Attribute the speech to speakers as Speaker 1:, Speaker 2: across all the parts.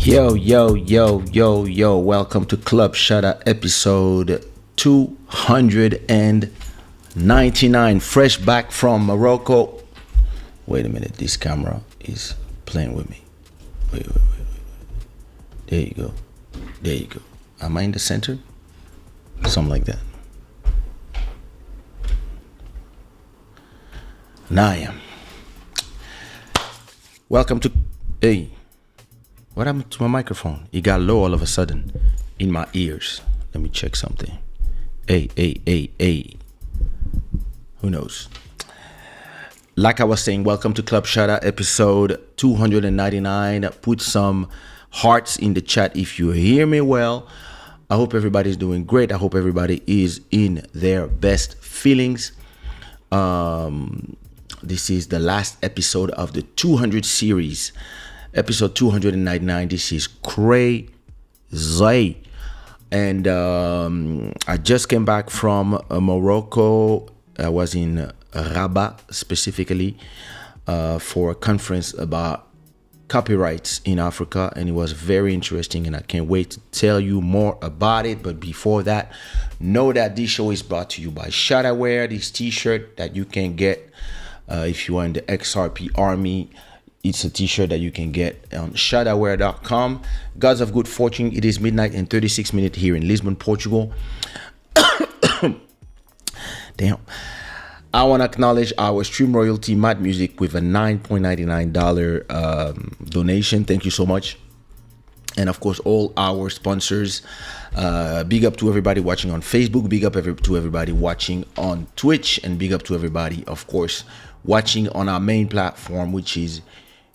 Speaker 1: Yo, yo, yo, yo, yo, welcome to Club Shada episode 299. Fresh back from Morocco. Wait a minute, this camera is playing with me. Wait. There you go. There you go. Am I in the center? Something like that. Now I am. Welcome to... Hey. What happened to my microphone? It got low all of a sudden in my ears. Let me check something. Hey. Who knows? Like I was saying, welcome to Club Shada episode 299. Put some hearts in the chat if you hear me well. I hope everybody's doing great. I hope everybody is in their best feelings. This is the last episode of the 200 series. Episode 299. This is crazy. And I just came back from Morocco. I was in Rabat specifically for a conference about copyrights in Africa, and it was very interesting, and I can't wait to tell you more about it. But before that, know that this show is brought to you by Shada. This t-shirt that you can get if you are in the XRP army. It's a t-shirt that you can get on shadaware.com. Gods of good fortune. It is midnight and 36 minutes here in Lisbon, Portugal. Damn. I want to acknowledge our stream royalty, Mad Music, with a $9.99 donation. Thank you so much. And of course, all our sponsors. Big up to everybody watching on Facebook. Big up to everybody watching on Twitch. And big up to everybody, of course, watching on our main platform, which is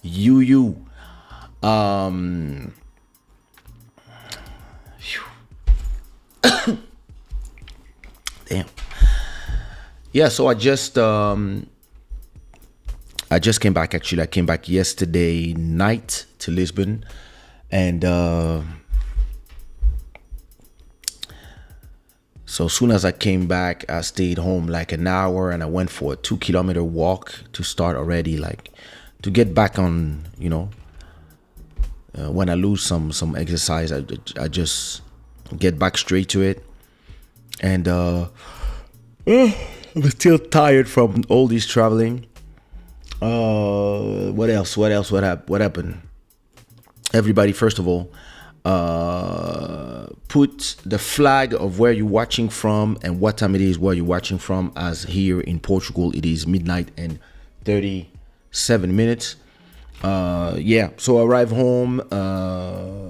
Speaker 1: damn. Yeah, so I just came back. Actually, I came back yesterday night to Lisbon, and so as soon as I came back, I stayed home like an hour, and I went for a 2-kilometer walk to start already, like to get back on. You know, when I lose some exercise, I just get back straight to it, and I'm still tired from all this traveling. What else? What happened? Everybody, first of all, put the flag of where you're watching from and what time it is where you're watching from. As here in Portugal, it is midnight and 37 minutes. So I arrived home.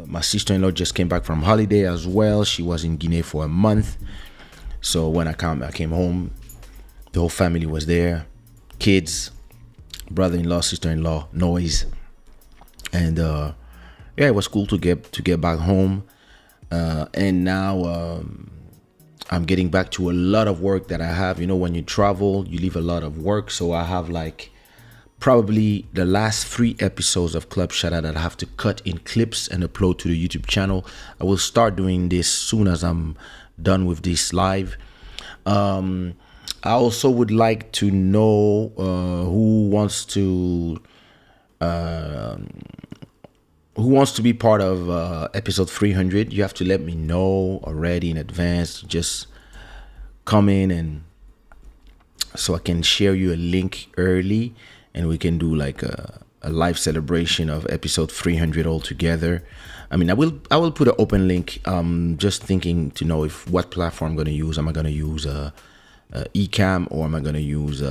Speaker 1: My sister-in-law just came back from holiday as well. She was in Guinea for a month. So when I came home, the whole family was there, kids, brother-in-law, sister-in-law, noise, and it was cool to get back home. And now I'm getting back to a lot of work that I have. You know, when you travel, you leave a lot of work. So I have like probably the last 3 episodes of Club Shada that I have to cut in clips and upload to the YouTube channel. I will start doing this soon as I'm done with this live. I also would like to know who wants to be part of episode 300. You have to let me know already in advance. Just come in, and so I can share you a link early, and we can do like a live celebration of episode 300 all together. I mean, I will put an open link. Just thinking to know what platform I'm going to use. Am I going to use Ecamm, or am I going to use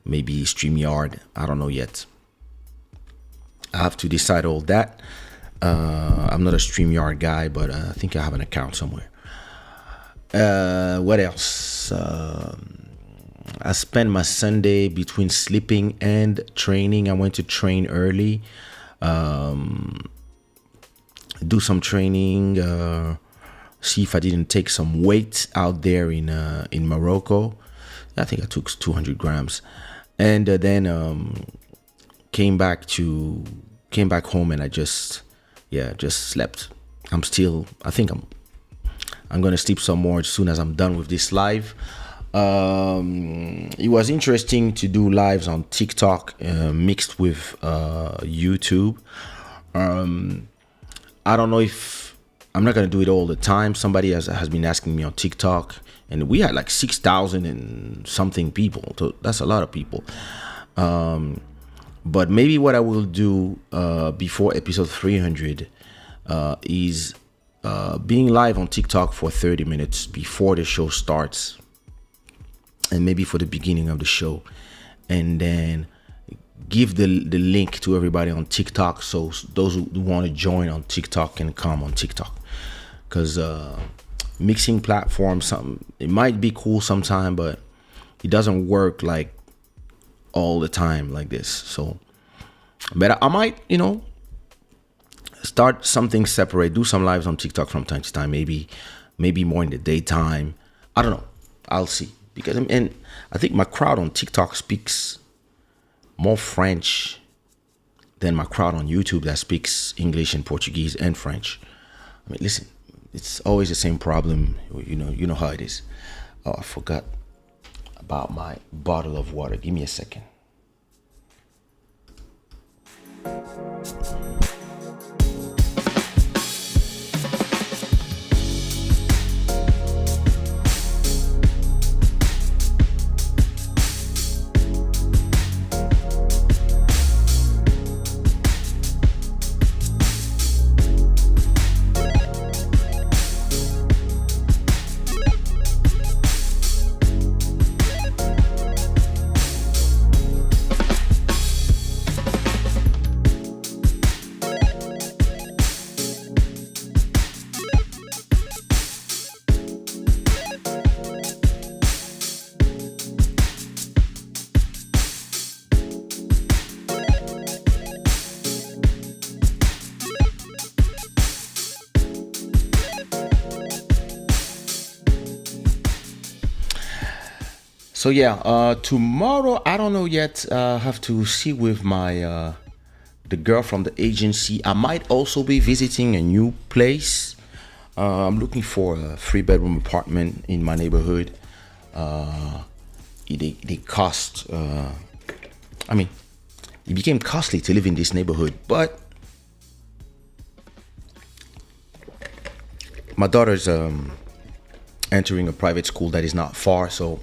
Speaker 1: maybe StreamYard? I don't know yet. I have to decide all that. I'm not a StreamYard guy, but I think I have an account somewhere. What else? I spent my Sunday between sleeping and training. I went to train early. Do some training, see if I didn't take some weight out there in Morocco. I think I took 200 grams, and then came back home, and I just slept. I think I'm gonna sleep some more as soon as I'm done with this live. It was interesting to do lives on TikTok mixed with YouTube. I don't know if I'm not gonna do it all the time. Somebody has been asking me on TikTok, and we had like 6,000 and something people. So that's a lot of people. But maybe what I will do before episode 300 is being live on TikTok for 30 minutes before the show starts, and maybe for the beginning of the show, and then give the link to everybody on TikTok, so those who want to join on TikTok can come on TikTok. Because mixing platforms, it might be cool sometime, but it doesn't work like all the time like this. So, but I might, start something separate, do some lives on TikTok from time to time, maybe more in the daytime. I don't know. I'll see. Because and I think my crowd on TikTok speaks more French than my crowd on YouTube that speaks English and Portuguese and French. I mean, listen, it's always the same problem. You know how it is. Oh, I forgot about my bottle of water. Give me a second. So yeah, tomorrow I don't know yet. Have to see with my the girl from the agency. I might also be visiting a new place. I'm looking for a 3-bedroom apartment in my neighborhood. They cost. I mean, it became costly to live in this neighborhood, but my daughter's entering a private school that is not far, so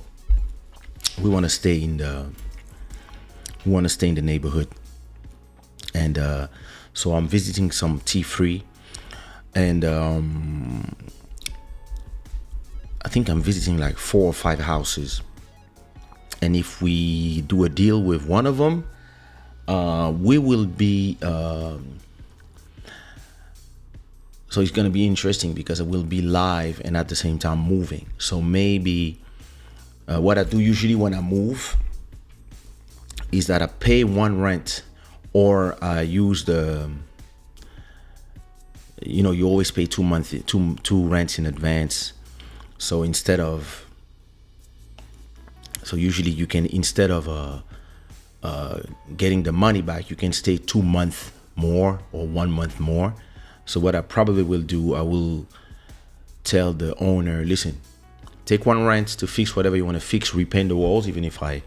Speaker 1: we want to stay in the neighborhood. And so I'm visiting some T3, and I think I'm visiting like 4 or 5 houses. And if we do a deal with one of them, we will be so it's going to be interesting because it will be live and at the same time moving. So maybe what I do usually when I move is that I pay one rent, or I use the, you always pay 2 months, two rents in advance. So usually you can, instead of getting the money back, you can stay 2 months more or 1 month more. So what I probably will do, I will tell the owner, listen, take one rent to fix whatever you want to fix, repaint the walls, even if I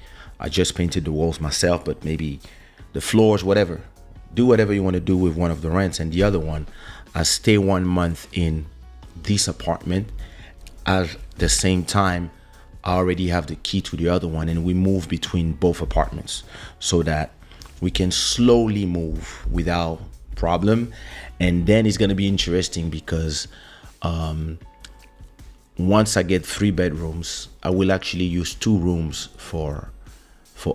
Speaker 1: just painted the walls myself, but maybe the floors, whatever. Do whatever you want to do with one of the rents, and the other one, I stay 1 month in this apartment. At the same time, I already have the key to the other one, and we move between both apartments so that we can slowly move without problem. And then it's going to be interesting because once I get 3 bedrooms, I will actually use 2 rooms for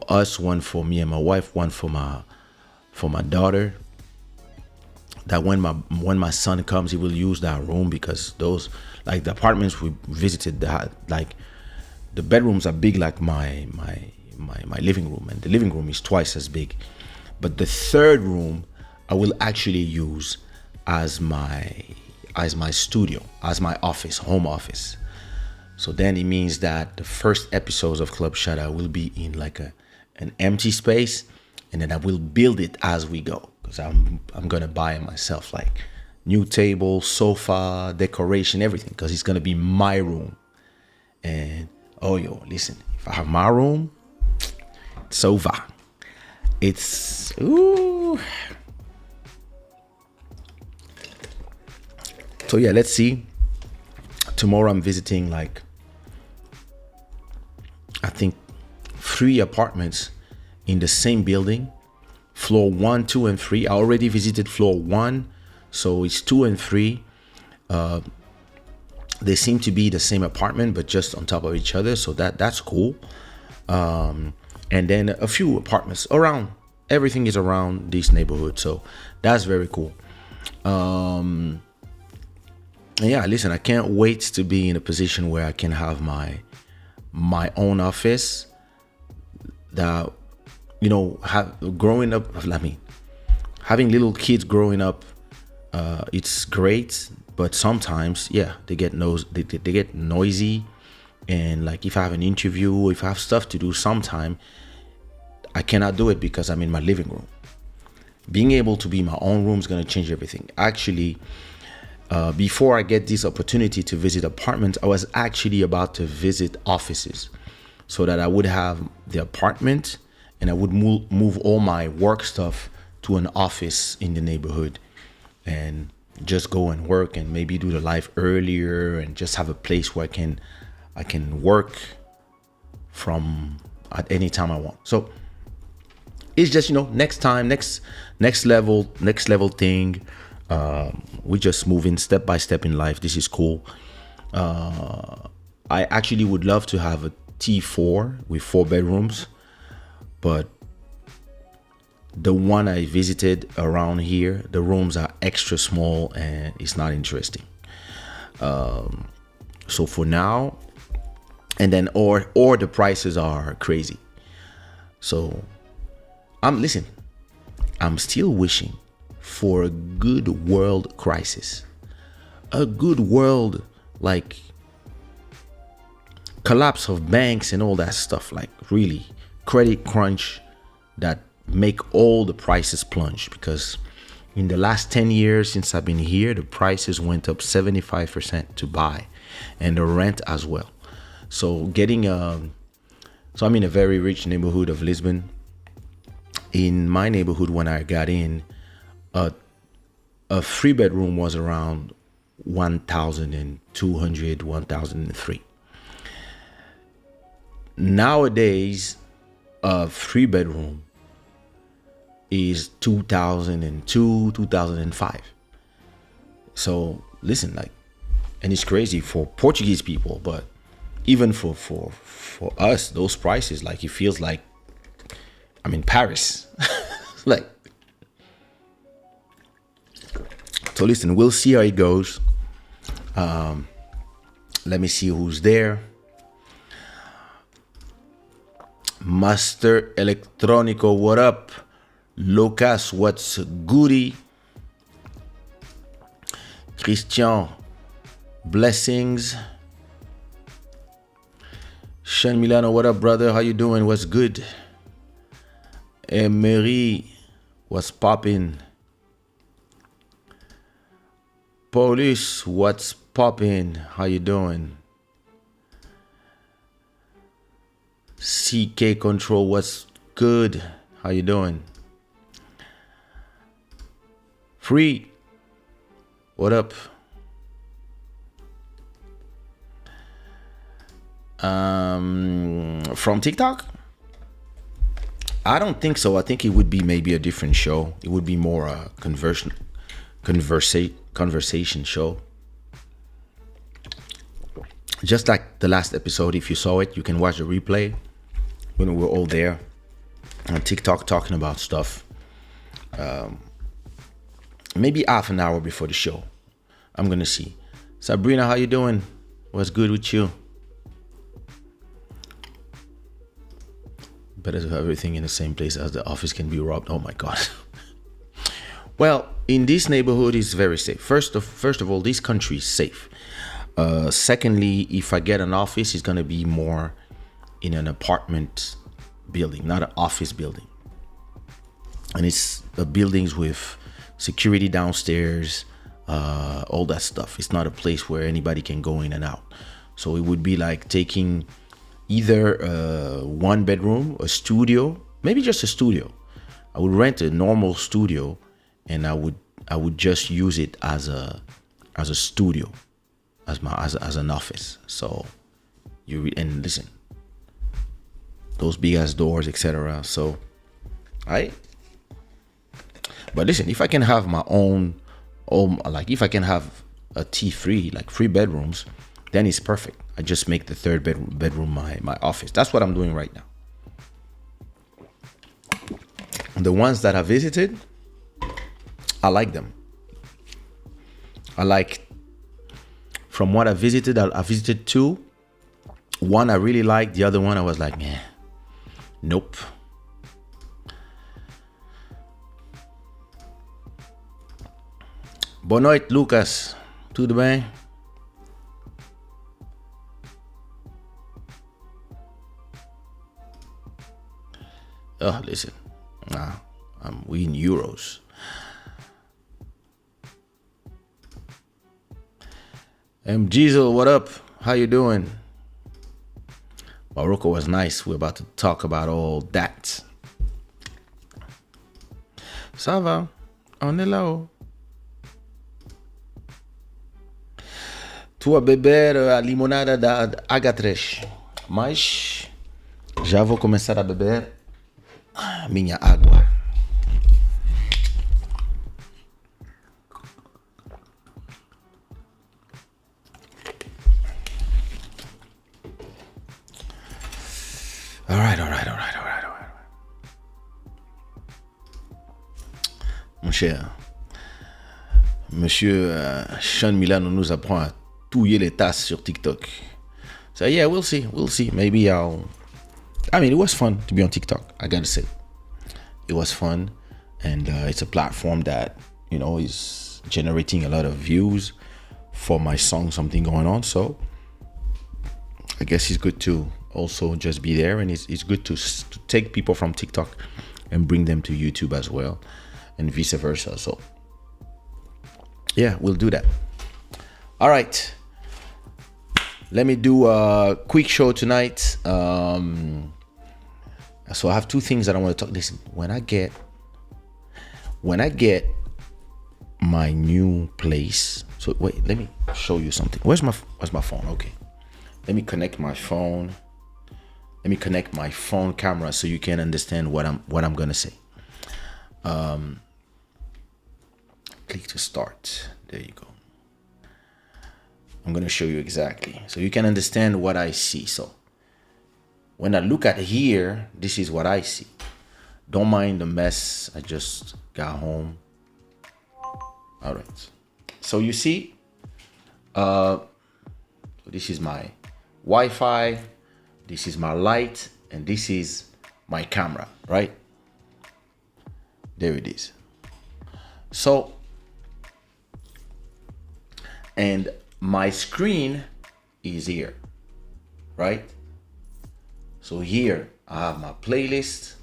Speaker 1: us, one for me and my wife, one for my daughter. That when my son comes, he will use that room, because those, like the apartments we visited, that like the bedrooms are big like my living room, and the living room is twice as big. But the 3rd room I will actually use as my studio, as my office, home office. So then it means that the first episodes of Club Shada will be in like an empty space, and then I will build it as we go, because I'm gonna buy it myself, like new table, sofa, decoration, everything, because it's gonna be my room. And listen, if I have my room, it's over. It's So yeah, let's see. Tomorrow I'm visiting like I think 3 apartments in the same building, floor 1, 2, and 3. I already visited floor 1, so it's 2 and 3. They seem to be the same apartment, but just on top of each other. So that's cool. And then a few apartments around. Everything is around this neighborhood, so that's very cool. Yeah, listen, I can't wait to be in a position where I can have my own office. That have growing up. I mean, having little kids growing up, it's great, but sometimes, yeah, they get noisy, and like if I have an interview, if I have stuff to do, sometime I cannot do it because I'm in my living room. Being able to be in my own room is gonna change everything. Actually, before I get this opportunity to visit apartments, I was actually about to visit offices, so that I would have the apartment and I would move all my work stuff to an office in the neighborhood and just go and work and maybe do the live earlier and just have a place where I can work from at any time I want. So it's just, next time, next level thing. We just moving step by step in life. This is cool. I actually would love to have a T4 with 4 bedrooms, but the one I visited around here, the rooms are extra small and it's not interesting. So for now, and then or the prices are crazy. So I'm still wishing for a good world crisis, a good world like collapse of banks and all that stuff, like really credit crunch that make all the prices plunge. Because in the last 10 years since I've been here, the prices went up 75% to buy, and the rent as well. So so I'm in a very rich neighborhood of Lisbon. In my neighborhood, when I got in, a 3-bedroom was around 1,200, 1,003. Nowadays, a 3-bedroom is 2002, 2005. So listen, like, and it's crazy for Portuguese people, but even for us, those prices, like, it feels like I'm in Paris. Like, so listen, we'll see how it goes. Let me see who's there. Master Electronico, what up? Lucas, what's goody? Christian, blessings. Sean Milano, what up, brother? How you doing? What's good? Emery, what's poppin'? Police, what's poppin'? How you doing? CK Control, what's good? How you doing? Free, what up? From TikTok? I don't think so. I think it would be maybe a different show. It would be more a conversation show. Just like the last episode, if you saw it, you can watch the replay when we were all there on TikTok talking about stuff. Maybe half an hour before the show. I'm gonna see. Sabrina, how you doing? What's good with you? Better to have everything in the same place as the office can be robbed. Oh my God. Well, in this neighborhood, it's very safe. First of all, this country is safe. Secondly, if I get an office, it's gonna be more in an apartment building, not an office building. And it's buildings with security downstairs, all that stuff. It's not a place where anybody can go in and out. So it would be like taking either a 1-bedroom, a studio, maybe just a studio. I would rent a normal studio, and I would just use it as as a studio, as an office. So and listen, those big ass doors, etc. So, but listen, if I can have my own, like if I can have a T3, like 3 bedrooms, then it's perfect. I just make the third bedroom my office. That's what I'm doing right now. The ones that I visited, I like them. I like, from what I visited, I visited 2. One I really liked, the other one I was like, man, nope. Boa noite, Lucas. Tudo bem? Oh, listen. We in euros. Jizzle, what up? How you doing? Morocco was nice. We're about to talk about all that. Ça va? On est là-haut. Tu a beber a limonada da H3, mas já vou começar a beber minha água. All right. Mon cher, Monsieur Sean Milano nous apprend à touiller les tasses sur TikTok. So yeah, we'll see. Maybe it was fun to be on TikTok. I gotta say, it was fun, and it's a platform that is generating a lot of views for my song. Something going on, so I guess it's good to also just be there, and it's good to take people from TikTok and bring them to YouTube as well, and vice versa. So yeah, we'll do that. All right, let me do a quick show tonight. So I have 2 things that I want to talk. Listen, when I get my new place. So wait, let me show you something. Where's my phone? Okay, let me connect my phone. Let me connect my phone camera so you can understand what I'm gonna say. Click to start. There you go. I'm gonna show you exactly so you can understand what I see. So when I look at here, this is what I see. Don't mind the mess. I just got home. All right. So you see, this is my Wi-Fi. This is my light, and this is my camera, right? There it is. So, and my screen is here, right? So here I have my playlist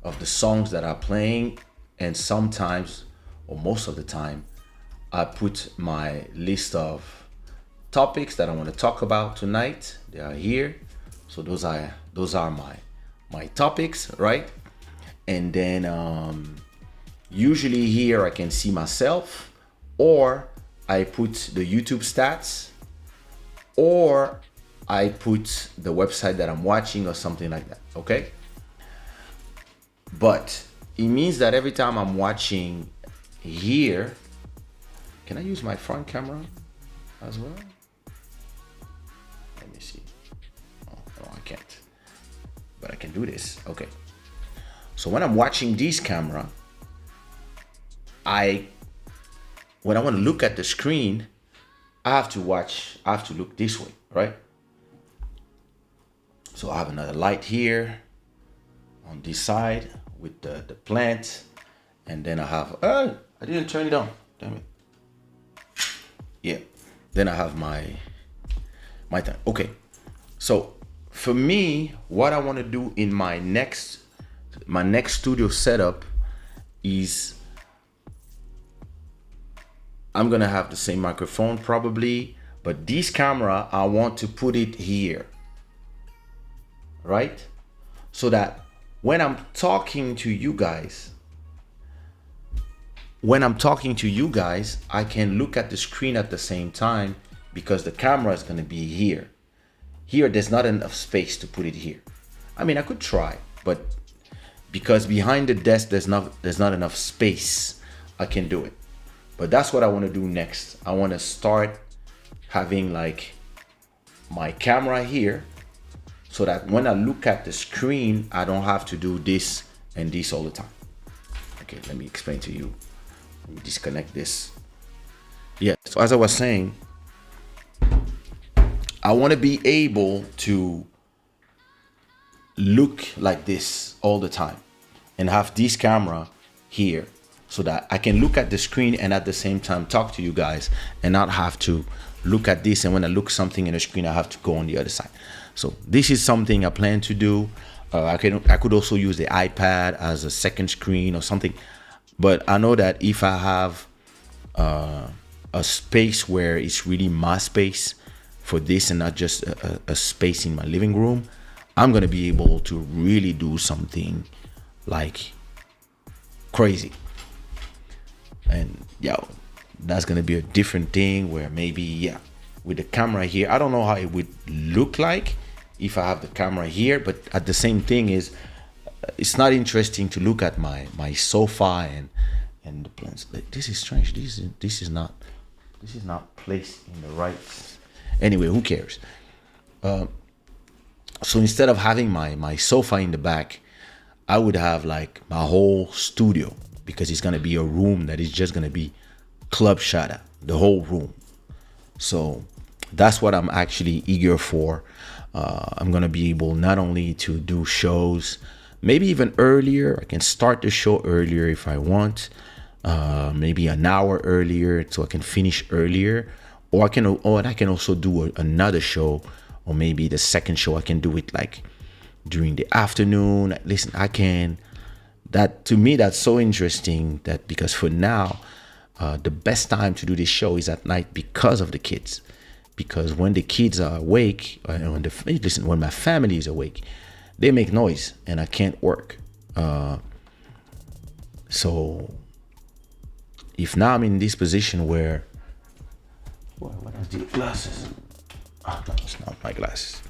Speaker 1: of the songs that are playing, and sometimes, or most of the time, I put my list of topics that I want to talk about tonight. They are here. So those are my topics, right? And then usually here I can see myself, or I put the YouTube stats, or I put the website that I'm watching or something like that, okay? But it means that every time I'm watching here, can I use my front camera as well? Let me see. Oh, I can't. But I can do this. Okay. So when I'm watching this camera, when I want to look at the screen, I have to look this way, right? So I have another light here on this side with the plant, and then I have, I didn't turn it on, damn it. Yeah, then I have my time. Okay, so for me, what I want to do in my next studio setup is I'm gonna have the same microphone probably, but this camera, I want to put it here, right? So that when I'm talking to you guys, when I'm talking to you guys, I can look at the screen at the same time because the camera is going to be here. Here, there's not enough space to put it here. I mean, I could try, but because behind the desk there's not enough space, I can do it. But that's what I want to do next. I want to start having like my camera here so that when I look at the screen, I don't have to do this and this all the time. Okay, let me explain to you. Let me disconnect this. Yeah, so as I was saying, I want to be able to look like this all the time and have this camera here so that I can look at the screen and at the same time talk to you guys and not have to look at this, and when I look something in the screen I have to go on the other side. So this is something I plan to do. I could also use the iPad as a second screen or something, but I know that if I have a space where it's really my space for this and not just a space in my living room, I'm gonna be able to really do something like crazy. And that's gonna be a different thing where maybe with the camera here, I don't know how it would look like if I have the camera here, but at the same thing is it's not interesting to look at my sofa and the plants. This is strange. This is not placed in the right. Anyway, who cares? So instead of having my sofa in the back, I would have like my whole studio, because it's gonna be a room that is just gonna be Club Shada, the whole room. So that's what I'm actually eager for. I'm gonna be able not only to do shows, maybe even earlier. I can start the show earlier if I want, maybe an hour earlier so I can finish earlier, or I can also do another show, or maybe the second show I can do it like during the afternoon. Listen, I can. That to me, that's so interesting, that because for now, the best time to do this show is at night because of the kids. Because when the kids are awake, when my family is awake, they make noise and I can't work. So if now I'm in this position where, what are these glasses? Oh, no, it's not my glasses.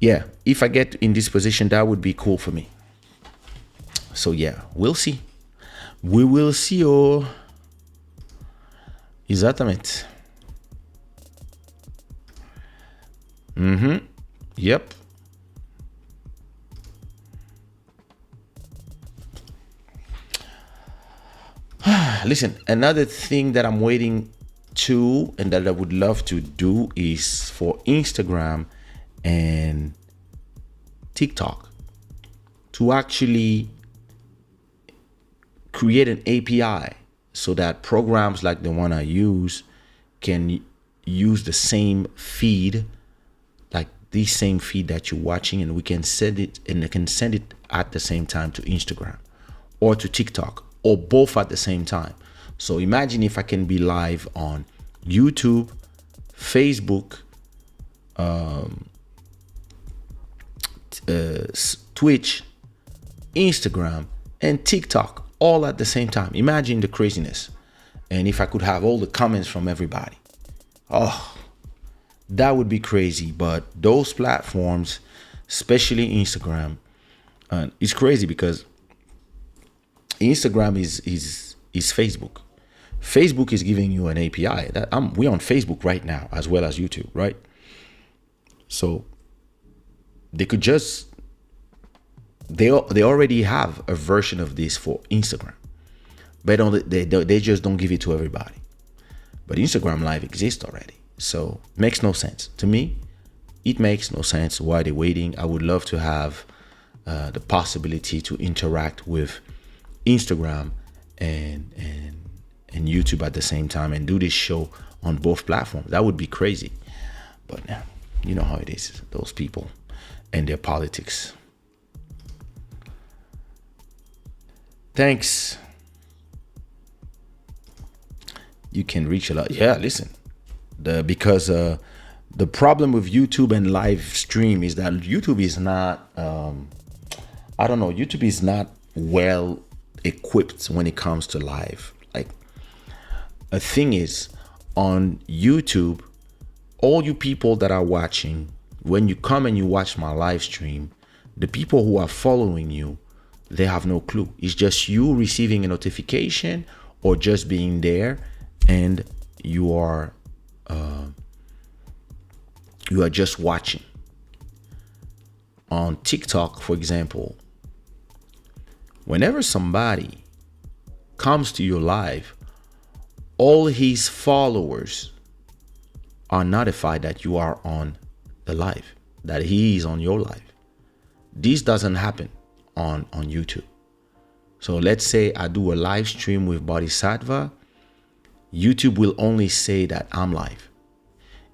Speaker 1: Yeah, if I get in this position, that would be cool for me. So yeah, we'll see. We will see. Oh, exatamente. Yep. Listen, another thing that I'm waiting to and that I would love to do is for Instagram and TikTok to actually create an API so that programs like the one I use can use the same feed, like the same feed that you're watching, and we can send it, and they can send it at the same time to Instagram or to TikTok, or both at the same time. So imagine if I can be live on YouTube, Facebook, Twitch, Instagram, and TikTok all at the same time. Imagine the craziness. And if I could have all the comments from everybody, oh, that would be crazy. But those platforms, especially Instagram, it's crazy because Instagram is Facebook. Facebook is giving you an API. We're on Facebook right now as well as YouTube, right? So they could just they already have a version of this for Instagram, but they just don't give it to everybody. But Instagram Live exists already, so it makes no sense to me. It makes no sense why they're waiting. I would love to have the possibility to interact with Instagram and YouTube at the same time and do this show on both platforms. That would be crazy. But you know how it is, those people and their politics. Thanks. You can reach a lot. Yeah, listen. Because the problem with YouTube and live stream is that YouTube is not, I don't know, YouTube is not well equipped when it comes to live. Like, a thing is, on YouTube, all you people that are watching, when you come and you watch my live stream, the people who are following you, they have no clue. It's just you receiving a notification or just being there, and you are just watching. On TikTok, for example, whenever somebody comes to your live, all his followers are notified that you are on the live, that he is on your live. This doesn't happen on YouTube. So let's say I do a live stream with Bodhisattva, YouTube will only say that I'm live.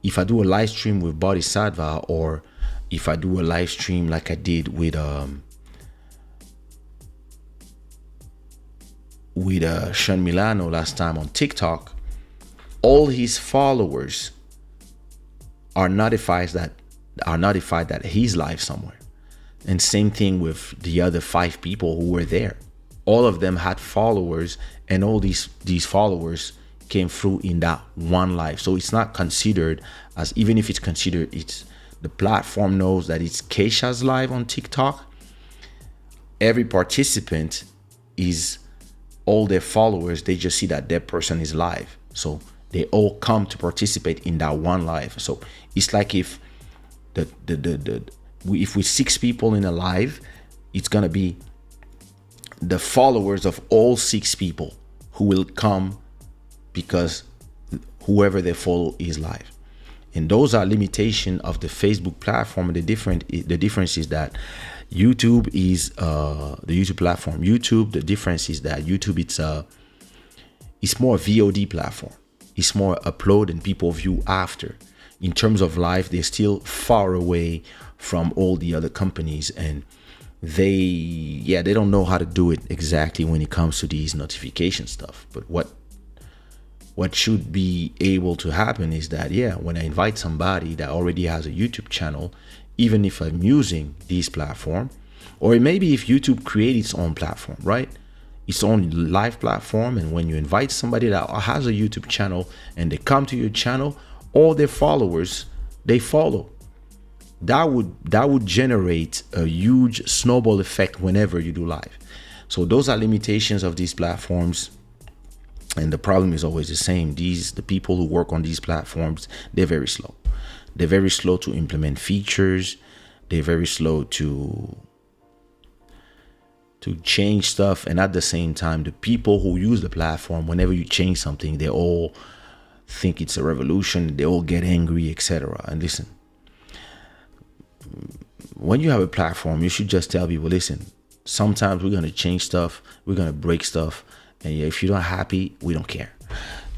Speaker 1: If I do a live stream with Bodhisattva, or if I do a live stream like I did with Sean Milano last time on TikTok, all his followers are notified that he's live somewhere. And same thing with the other 5 people who were there. All of them had followers, and all these followers came through in that one live. So it's not considered as, even if it's considered, it's the platform knows that it's Kaysha's live on TikTok. Every participant is all their followers. They just see that that person is live, so they all come to participate in that one live. So it's like if if we're 6 people in a live, it's gonna be the followers of all 6 people who will come, because whoever they follow is live. And those are limitations of the Facebook platform. The difference is that YouTube is the YouTube platform. YouTube, the difference is that YouTube, it's more a VOD platform. It's more upload and people view after. In terms of live, they're still far away from all the other companies, and they don't know how to do it exactly when it comes to these notification stuff. But what should be able to happen is that, when I invite somebody that already has a YouTube channel, even if I'm using this platform, or maybe if YouTube creates its own platform, right? Its own live platform, and when you invite somebody that has a YouTube channel and they come to your channel, all their followers, they follow. That would generate a huge snowball effect whenever you do live. So those are limitations of these platforms. And the problem is always the same. The people who work on these platforms, they're very slow. They're very slow to implement features. They're very slow to change stuff. And at the same time, the people who use the platform, whenever you change something, they all think it's a revolution. They all get angry, etc. And listen, when you have a platform, you should just tell people, listen, sometimes we're going to change stuff. We're going to break stuff. And if you're not happy, we don't care.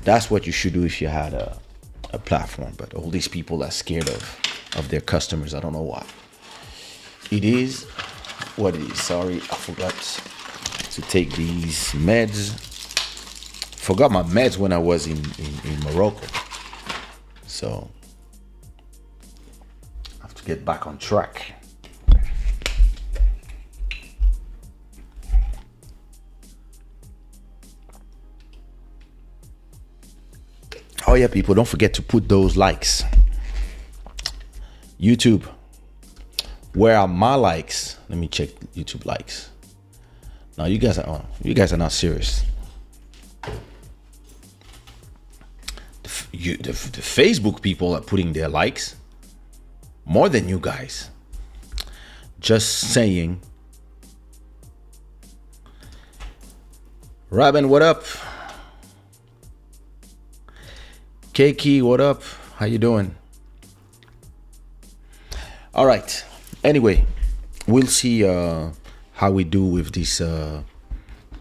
Speaker 1: That's what you should do if you had a platform. But all these people are scared of their customers. I don't know why. It is what it is. Sorry, I forgot to take these meds. Forgot my meds when I was in Morocco. So I have to get back on track. Oh yeah, people, don't forget to put those likes. YouTube, where are my likes? Let me check YouTube likes. Now you guys are not serious. The Facebook people are putting their likes more than you guys. Just saying. Robin, what up? Keiki, what up? How you doing? All right. Anyway, we'll see how we do with this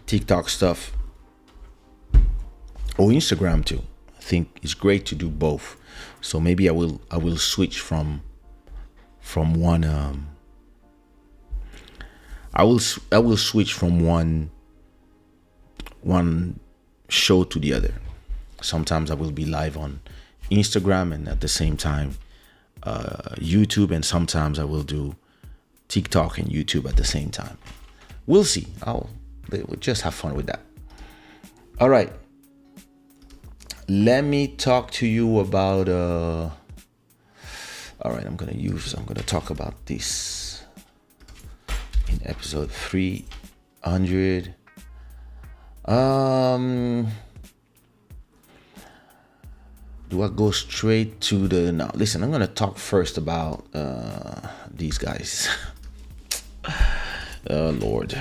Speaker 1: TikTok stuff, or Instagram too. I think it's great to do both. So maybe I will switch from one. I will switch from one show to the other. Sometimes I will be live on Instagram and at the same time YouTube, and sometimes I will do TikTok and YouTube at the same time. We'll see. They would just have fun with that. All right. Let me talk to you about all right, I'm gonna talk about this in episode 300. Do I go straight to the now? Listen, I'm gonna talk first about these guys. Oh Lord.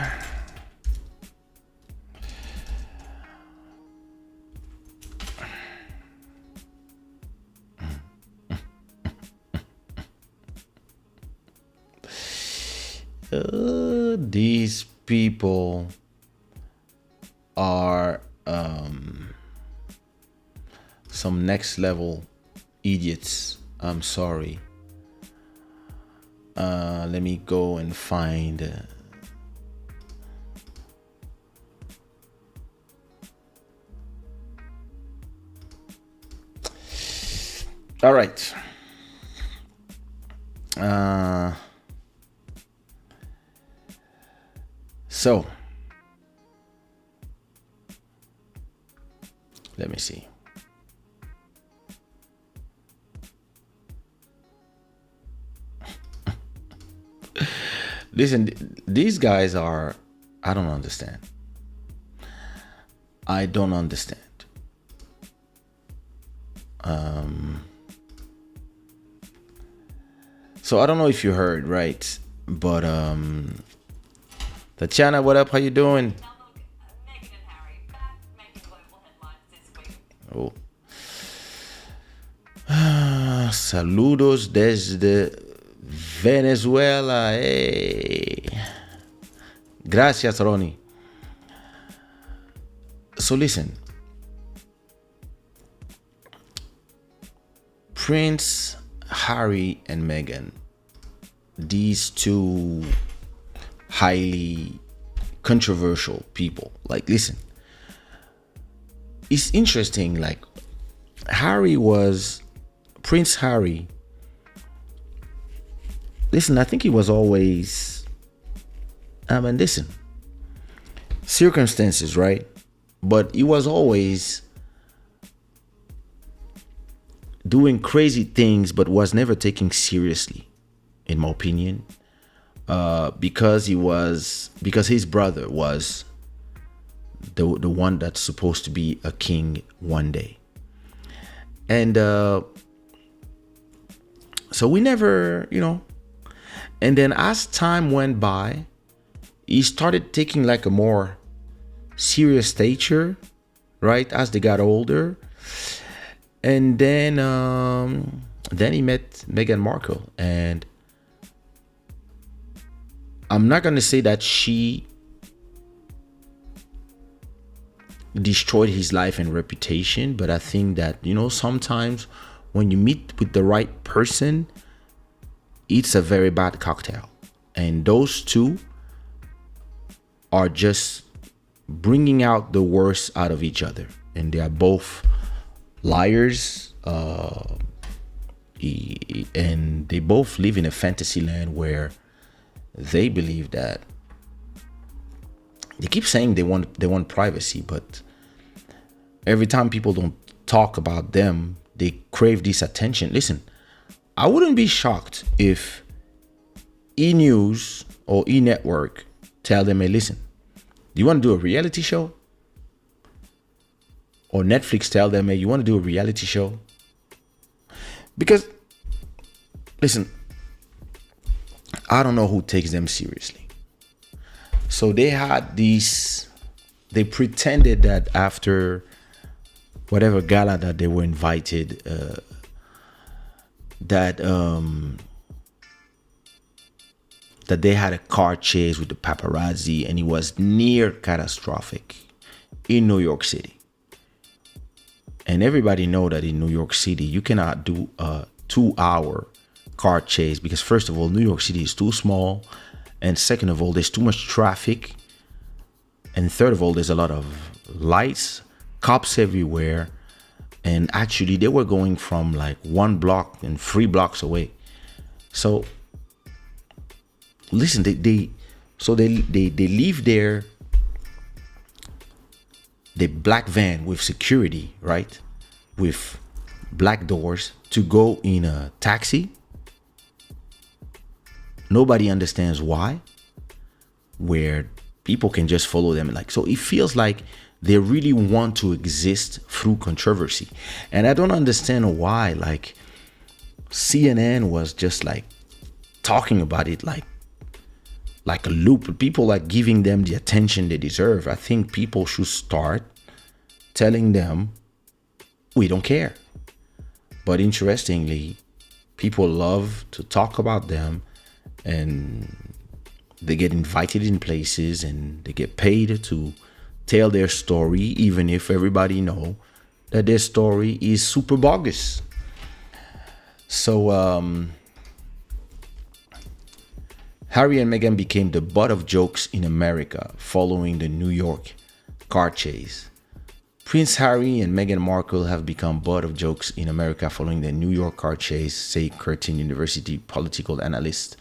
Speaker 1: These people are some next level idiots. I'm sorry. Let me go and find. All right. So, let me see. Listen, these guys are, I don't understand. I don't understand. So I don't know if you heard, right? But Tatiana, what up? How you doing?
Speaker 2: Meghan and Harry back making global headlines this week.
Speaker 1: Oh. Saludos desde Venezuela. Hey. Gracias, Ronnie. So listen. Prince Harry and Meghan, these two highly controversial people. Like, listen, it's interesting. Like, Prince Harry. Listen, I think he was always, listen, circumstances, right? But he was always doing crazy things, but was never taken seriously, in my opinion. Because his brother was the one that's supposed to be a king one day. And so we never, and then as time went by, he started taking like a more serious stature, right, as they got older. And then he met Meghan Markle, and I'm not gonna say that she destroyed his life and reputation, but I think that, sometimes when you meet with the right person, it's a very bad cocktail. And those two are just bringing out the worst out of each other. And they are both liars. And they both live in a fantasy land where they believe that they keep saying they want privacy, but every time people don't talk about them, they crave this attention. Listen, I wouldn't be shocked if E! News or E! Network tell them, hey, listen, do you want to do a reality show? Or Netflix tell them, hey, you want to do a reality show? Because, listen, I don't know who takes them seriously. So they pretended that after whatever gala that they were invited, that they had a car chase with the paparazzi, and it was near catastrophic in New York City. And everybody know that in New York City, you cannot do a 2-hour car chase because, first of all, New York City is too small, and second of all, there's too much traffic, and third of all, there's a lot of lights, cops everywhere. And actually, they were going from like 1 block and 3 blocks away. So, listen, they leave there the black van with security, right? With black doors to go in a taxi. Nobody understands why. Where people can just follow them, like, so it feels like they really want to exist through controversy. And I don't understand why, like, CNN was just like talking about it like a loop. People are giving them the attention they deserve. I think people should start telling them we don't care. But interestingly, people love to talk about them, and they get invited in places and they get paid to tell their story, even if everybody know that their story is super bogus. So Harry and Meghan became the butt of jokes in America following the New York car chase. Prince Harry and Meghan Markle have become butt of jokes in America following the New York car chase, say Curtin University political analyst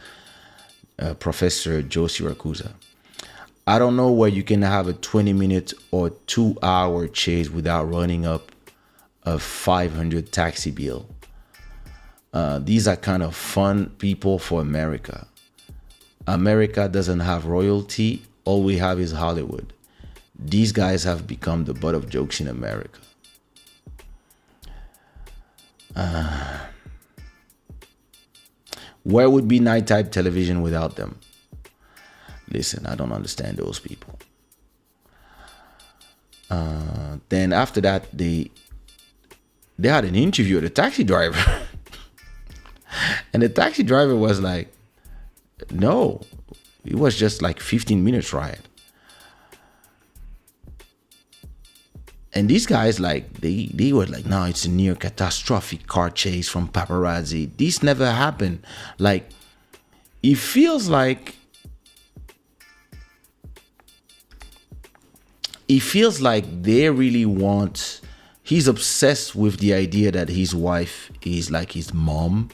Speaker 1: Professor Joe Siracusa. I don't know where you can have a 20-minute or 2-hour chase without running up a $500 taxi bill. These are kind of fun people for America. America doesn't have royalty. All we have is Hollywood. These guys have become the butt of jokes in America. Where would be nighttime television without them? Listen, I don't understand those people. Then after that, they had an interview with a taxi driver. And the taxi driver was like, no, it was just like 15 minutes ride. And these guys, like, they were like, no, it's a near catastrophic car chase from paparazzi. This never happened. Like, it feels like they really want, he's obsessed with the idea that his wife is like his mom.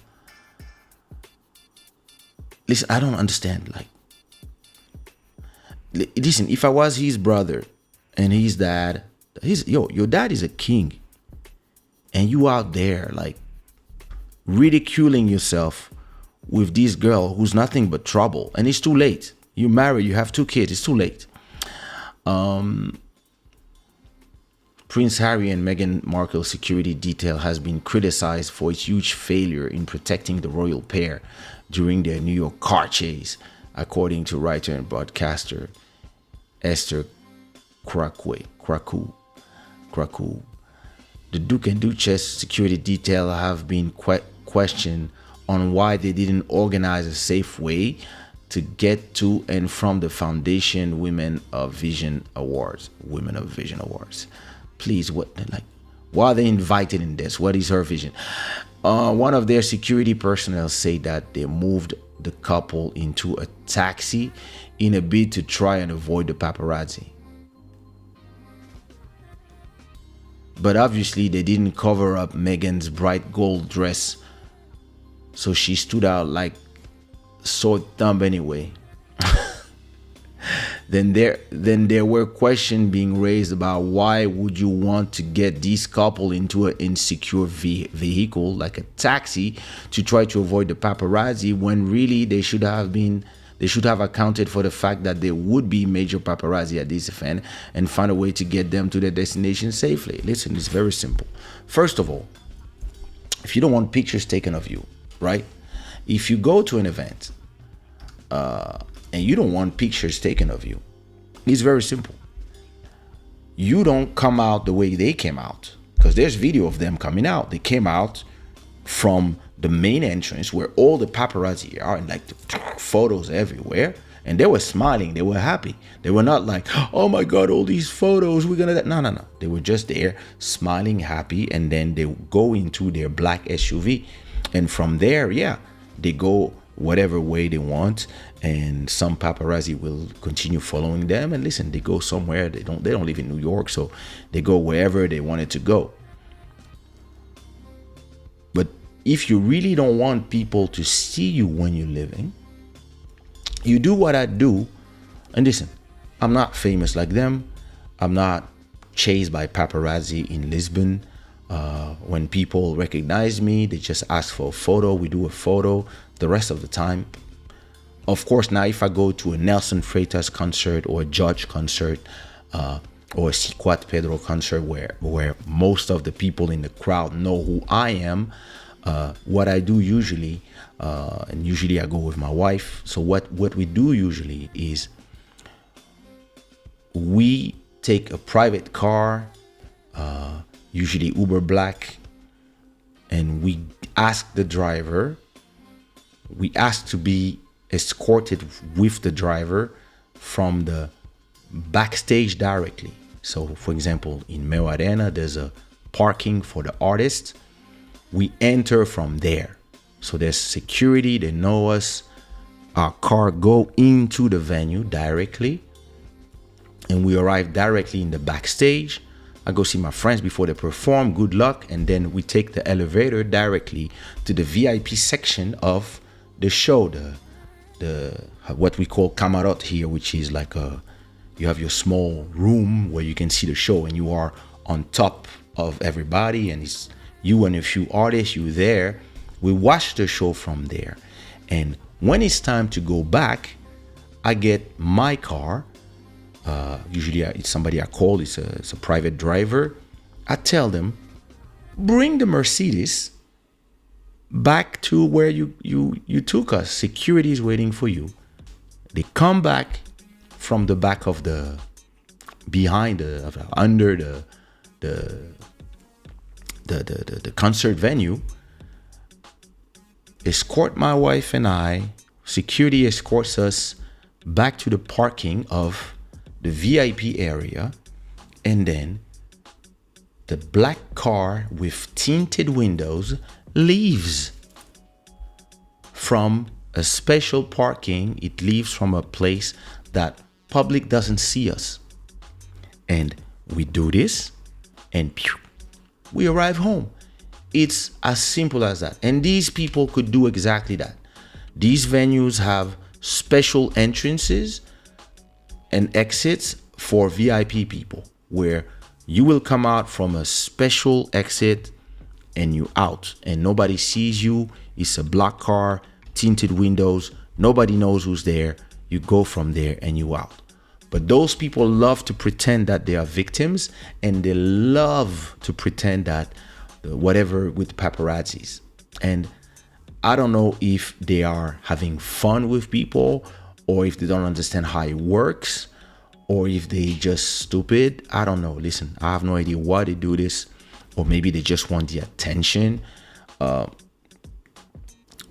Speaker 1: Listen, I don't understand. Like, listen, if I was his brother and his dad, your dad is a king, and you out there like ridiculing yourself with this girl who's nothing but trouble, and it's too late. You marry, you have 2 kids, it's too late. Prince Harry and Meghan Markle's security detail has been criticized for its huge failure in protecting the royal pair during their New York car chase, according to writer and broadcaster Esther Krakow. The Duke and Duchess security detail have been questioned on why they didn't organize a safe way to get to and from the Foundation Women of Vision Awards. Please, why are they invited in this? What is her vision? One of their security personnel said that they moved the couple into a taxi in a bid to try and avoid the paparazzi. But obviously they didn't cover up Meghan's bright gold dress, so she stood out like sore thumb anyway. Then there were questions being raised about why would you want to get this couple into an insecure vehicle like a taxi to try to avoid the paparazzi, when really they should have accounted for the fact that there would be major paparazzi at this event and find a way to get them to their destination safely. Listen, it's very simple. First of all, if you don't want pictures taken of you, right? If you go to an event and you don't want pictures taken of you, it's very simple. You don't come out the way they came out, because there's video of them coming out. They came out from the main entrance where all the paparazzi are, and like the photos everywhere, and they were smiling, they were happy. They were not like, oh my god, all these photos, we're gonna, no, they were just there smiling, happy. And then they go into their black SUV, and from there, yeah, they go whatever way they want, and some paparazzi will continue following them. And listen, they go somewhere, they don't live in New York, so they go wherever they wanted to go. But if you really don't want people to see you when you're living, you do what I do. And listen, I'm not famous like them. I'm not chased by paparazzi in Lisbon. When people recognize me, they just ask for a photo. We do a photo. The rest of the time, of course, now if I go to a Nelson Freitas concert or a Judge concert, or a Siquat Pedro concert where most of the people in the crowd know who I am, what I do usually, and usually I go with my wife. So what we do usually is we take a private car, usually Uber Black, and we ask the driver, we ask to be escorted with the driver from the backstage directly. So for example, in Meo Arena, there's a parking for the artists. We enter from there. So there's security, they know us. Our car go into the venue directly, and we arrive directly in the backstage. I go see my friends before they perform, good luck, and then we take the elevator directly to the VIP section of the show, the what we call camarot here, which is like you have your small room where you can see the show, and you are on top of everybody, and it's you and a few artists. You there. We watch the show from there, and when it's time to go back, I get my car. Usually it's somebody I call. It's a private driver. I tell them, bring the Mercedes back to where you took us. Security is waiting for you. They come back from the back of the under the concert venue, escort my wife and I. Security escorts us back to the parking of the VIP area, and then the black car with tinted windows leaves from a special parking. It leaves from a place that public doesn't see us, and we do this, and we arrive home. It's as simple as that. And these people could do exactly that. These venues have special entrances and exits for VIP people, where you will come out from a special exit and you out, and nobody sees you. It's a black car, tinted windows, nobody knows who's there. You go from there and you out. But those people love to pretend that they are victims, and they love to pretend that whatever with paparazzis. And I don't know if they are having fun with people, or if they don't understand how it works, or if they just stupid. I don't know. Listen, I have no idea why they do this, or maybe they just want the attention,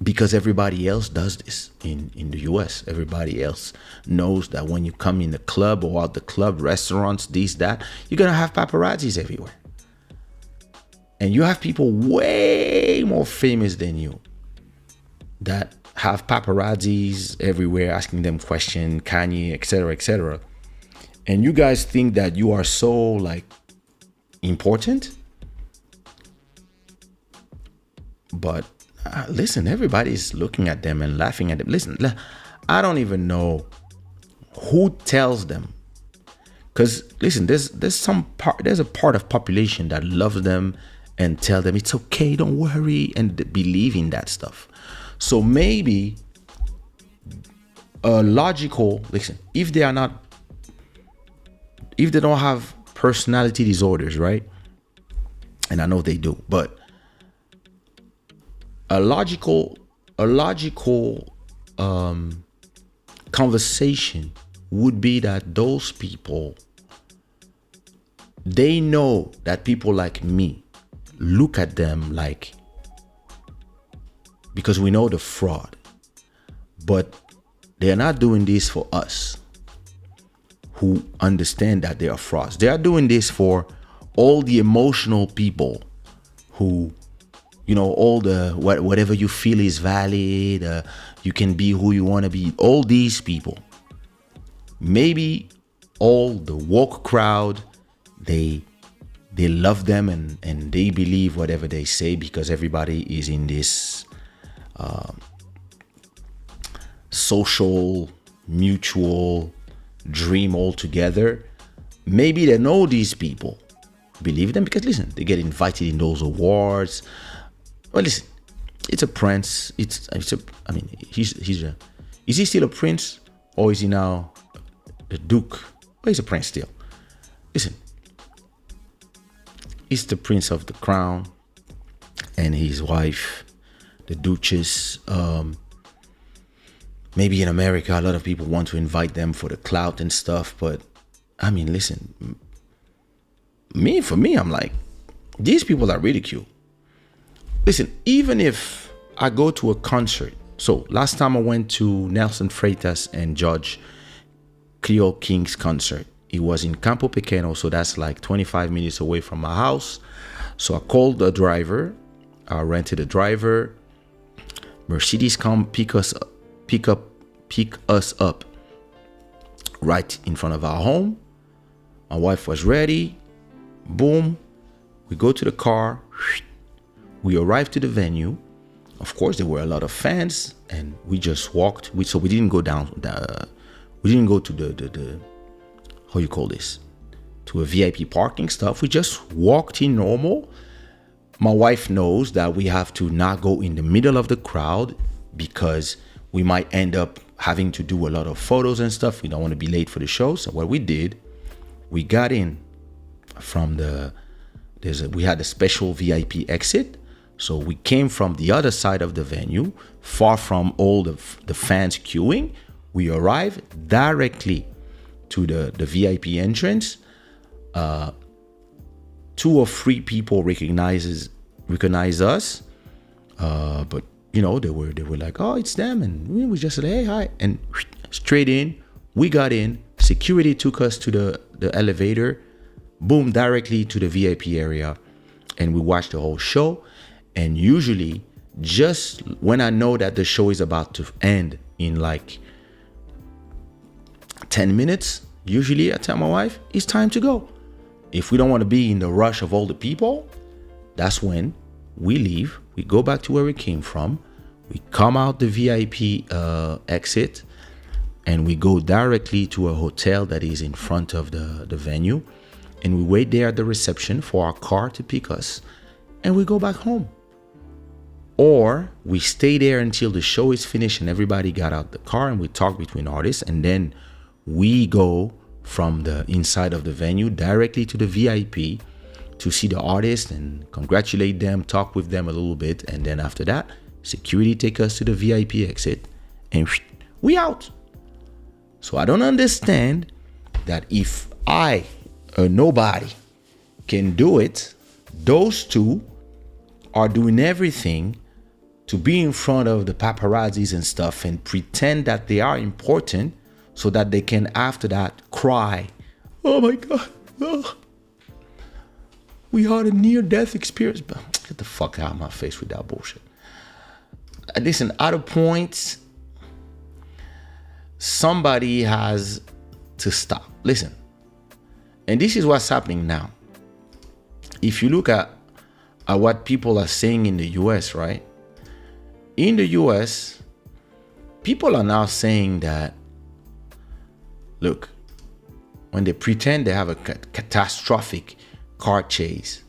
Speaker 1: because everybody else does this in the US. Everybody else knows that when you come in the club or out the club, restaurants, this, that, you're gonna have paparazzis everywhere. And you have people way more famous than you that have paparazzis everywhere asking them questions, Kanye, etc., etc. And you guys think that you are so like important, but listen, everybody's looking at them and laughing at them. Listen, I don't even know who tells them, because listen, there's a part of population that loves them and tell them it's okay, don't worry, and believe in that stuff. So maybe a logical, listen, if they don't have personality disorders, right? And I know they do, but a logical conversation would be that those people, they know that people like me look at them like, because we know the fraud, but they are not doing this for us who understand that they are frauds. They are doing this for all the emotional people who, you know, all the whatever you feel is valid, you can be who you want to be. All these people, maybe all the woke crowd, they love them and they believe whatever they say, because everybody is in this social mutual dream all together. maybe they know these people. Believe them because listen, they get invited in those awards. Well, listen, it's a prince. It's a. I mean, he's a. Is he still a prince or is he now a duke? Well, he's a prince still. Listen, he's the prince of the crown, and his wife, the duchess. Maybe in America, a lot of people want to invite them for the clout and stuff, but I mean, listen, for me, I'm like, these people are ridiculed. Listen, even if I go to a concert, so last time I went to Nelson Freitas and George Creole King's concert. It was in Campo Pequeño, so that's like 25 minutes away from my house. So I called the driver, I rented a driver. Mercedes come pick us up right in front of our home. My wife was ready. Boom. We go to the car. We arrived to the venue. Of course, there were a lot of fans, and we just walked. So we didn't go down. We didn't go to the how you call this, to a VIP parking stuff. We just walked in normal. My wife knows that we have to not go in the middle of the crowd because we might end up having to do a lot of photos and stuff. We don't want to be late for the show. So what we did, we got in from we had a special VIP exit. So we came from the other side of the venue, far from all the fans queuing. We arrived directly to the VIP entrance. 2 or 3 people recognize us, but you know, they were like, oh, it's them, and we just said, hey, hi, and straight in. We got in. Security took us to the elevator, boom, directly to the VIP area, and we watched the whole show. And usually, just when I know that the show is about to end in like 10 minutes, usually I tell my wife, it's time to go. If we don't want to be in the rush of all the people, that's when we leave. We go back to where we came from. We come out the VIP exit, and we go directly to a hotel that is in front of the venue. And we wait there at the reception for our car to pick us, and we go back home. Or we stay there until the show is finished and everybody got out the car, and we talk between artists, and then we go from the inside of the venue directly to the VIP to see the artist and congratulate them, talk with them a little bit, and then after that, security take us to the VIP exit, and we out. So I don't understand that if I, a nobody, can do it, those two are doing everything to be in front of the paparazzis and stuff and pretend that they are important so that they can after that cry, oh my God, oh, we had a near-death experience. Get the fuck out of my face with that bullshit. Listen, at a point, somebody has to stop. Listen, and this is what's happening now. If you look at what people are saying in the US, right? In the US, people are now saying that, look, when they pretend they have a catastrophic car chase,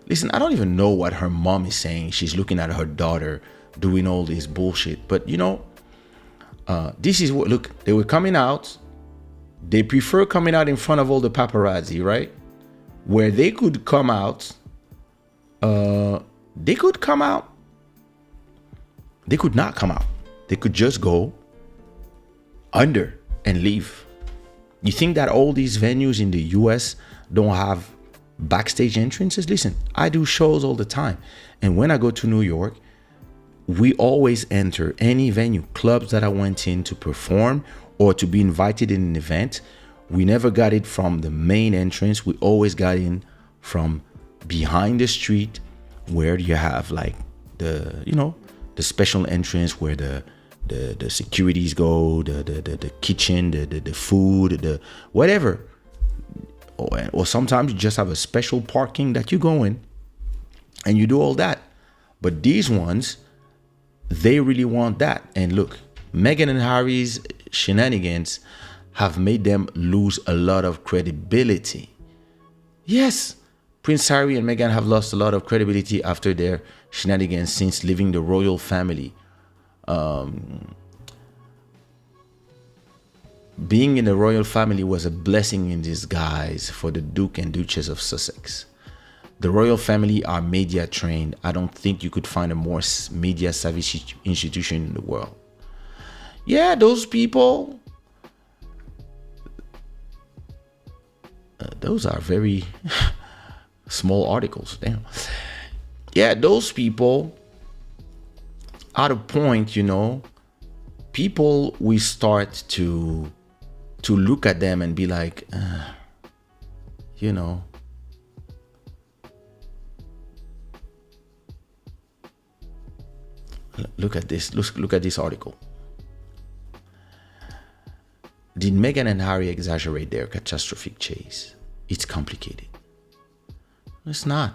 Speaker 1: listen, I don't even know what her mom is saying. She's looking at her daughter doing all this bullshit. But you know, this is what, look, they were coming out. They prefer coming out in front of all the paparazzi, right? Where they could come out, they could come out. They could not come out. They could just go under and leave. You think that all these venues in the US don't have backstage entrances? Listen, I do shows all the time. And when I go to New York, we always enter any venue, clubs that I went in to perform or to be invited in an event. We never got it from the main entrance. We always got in from behind the street where you have like the, you know, the special entrance where the securities go, the kitchen, the food, the whatever. Or sometimes you just have a special parking that you go in and you do all that. But these ones, they really want that. And look, Meghan and Harry's shenanigans have made them lose a lot of credibility. Yes, Prince Harry and Meghan have lost a lot of credibility after their shenanigans since leaving the royal family. Being in the royal family was a blessing in disguise for the Duke and Duchess of Sussex. The royal family are media trained. I don't think you could find a more media savvy institution in the world. Yeah, those people, those are very small articles. Damn. Yeah, those people at a point, people we start to look at them and be like, look at this. Look at this article. Did Meghan and Harry exaggerate their catastrophic chase? It's complicated. It's not.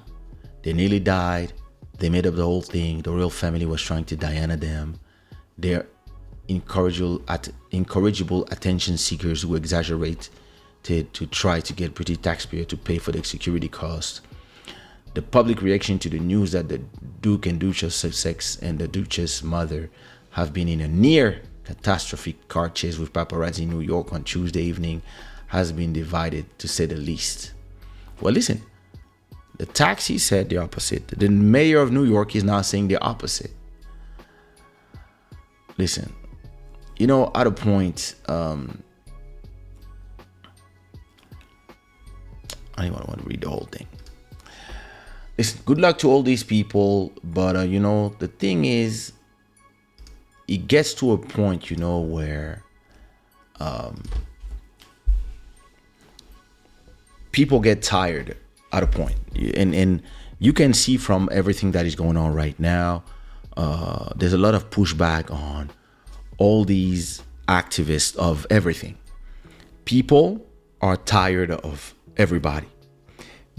Speaker 1: They nearly died. They made up the whole thing. The royal family was trying to Diana them. They're incorrigible attention seekers who exaggerate to try to get British taxpayer to pay for the security costs. The public reaction to the news that the Duke and Duchess of Sussex and the Duchess' mother have been in a near catastrophic car chase with paparazzi in New York on Tuesday evening has been divided, to say the least. Well, listen, the taxi said the opposite. The mayor of New York is now saying the opposite. Listen, at a point, I don't even want to read the whole thing. Listen, good luck to all these people, but the thing is, it gets to a point, where people get tired at a point, and you can see from everything that is going on right now, there's a lot of pushback on all these activists of everything. People are tired of everybody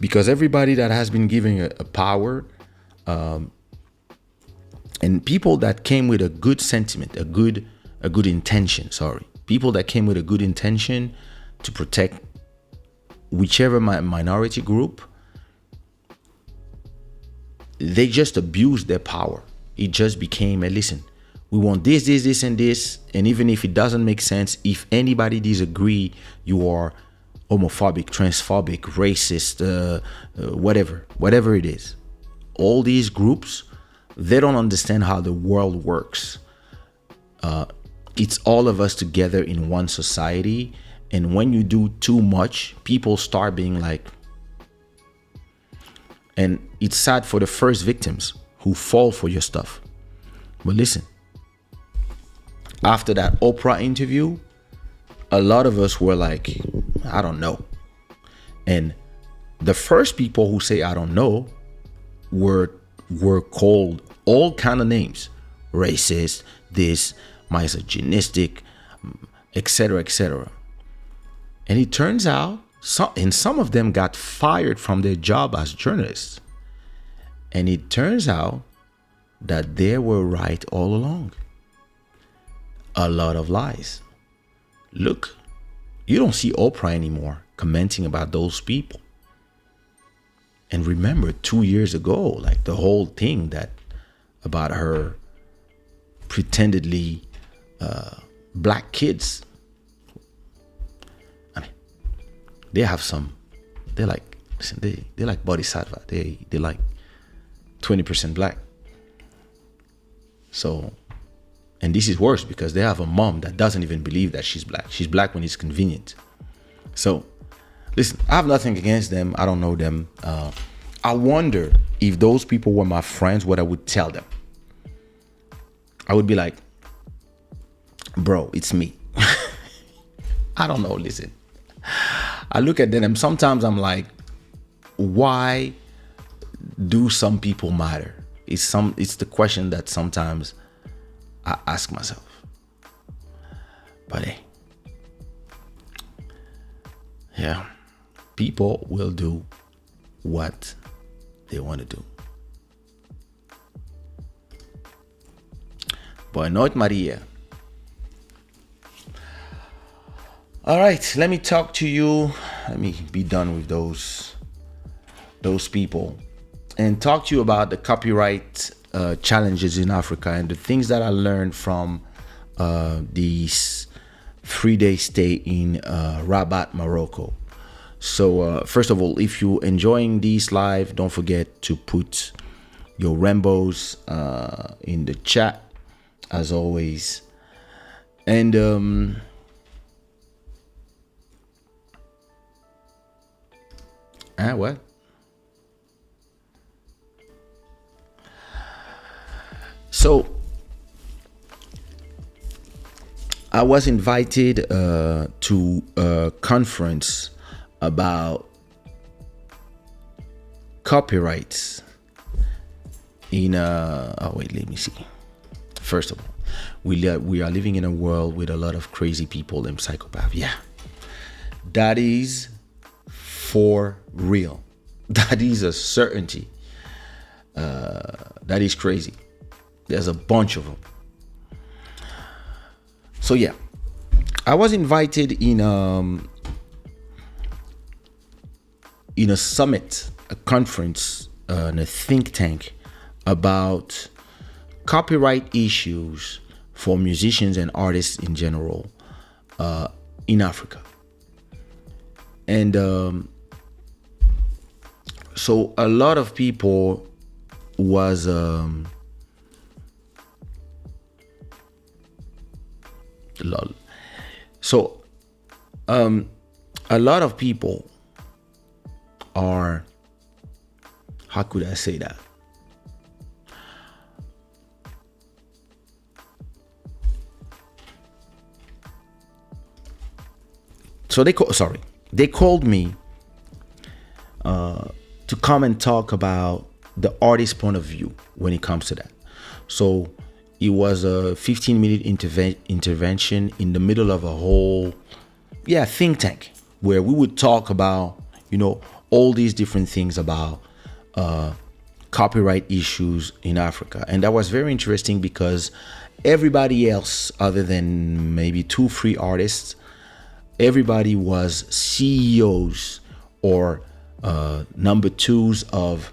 Speaker 1: because everybody that has been given a power, and people that came with a good sentiment, a good intention, people that came with a good intention to protect whichever minority group, they just abused their power. It just became listen, we want this, and this. And even if it doesn't make sense, if anybody disagree, you are homophobic, transphobic, racist, whatever it is. All these groups, they don't understand how the world works. It's all of us together in one society. And when you do too much, people start being like, and it's sad for the first victims who fall for your stuff. But listen, after that Oprah interview, a lot of us were like, I don't know. And the first people who say I don't know were called all kind of names, racist, this, misogynistic, etc., etc. And it turns out some of them got fired from their job as journalists. And it turns out that they were right all along. A lot of lies. Look, you don't see Oprah anymore commenting about those people. And remember 2 years ago, like the whole thing that about her pretendedly black kids. I mean, they have some. They're like, listen, they're like bodhisattva. They're like 20% black. So, and this is worse because they have a mom that doesn't even believe that she's black. She's black when it's convenient. So, listen, I have nothing against them. I don't know them. I wonder if those people were my friends, what I would tell them. I would be like, bro, it's me. I don't know, listen. I look at them and sometimes I'm like, why do some people matter? It's the question that sometimes I ask myself. But hey, yeah, people will do what they want to do. Boa noite, Maria. All right, let me talk to you. Let me be done with those people and talk to you about the copyright challenges in Africa and the things that I learned from these 3 day stay in Rabat, Morocco. So first of all, if you're enjoying these live, don't forget to put your Rambos in the chat as always. And what? So I was invited to a conference about copyrights in oh wait, let me see. First of all, we are living in a world with a lot of crazy people and psychopaths. Yeah, that is for real. That is a certainty. That is crazy. There's a bunch of them. So yeah, I was invited in a summit, a conference, in a think tank about copyright issues for musicians and artists in general in Africa. And so a lot of people was so a lot of people are, how could I say that? So they called me to come and talk about the artist's point of view when it comes to that. So it was a 15-minute intervention in the middle of a whole think tank where we would talk about all these different things about copyright issues in Africa. And that was very interesting because everybody else other than maybe 2-3 artists, everybody was CEOs or number twos of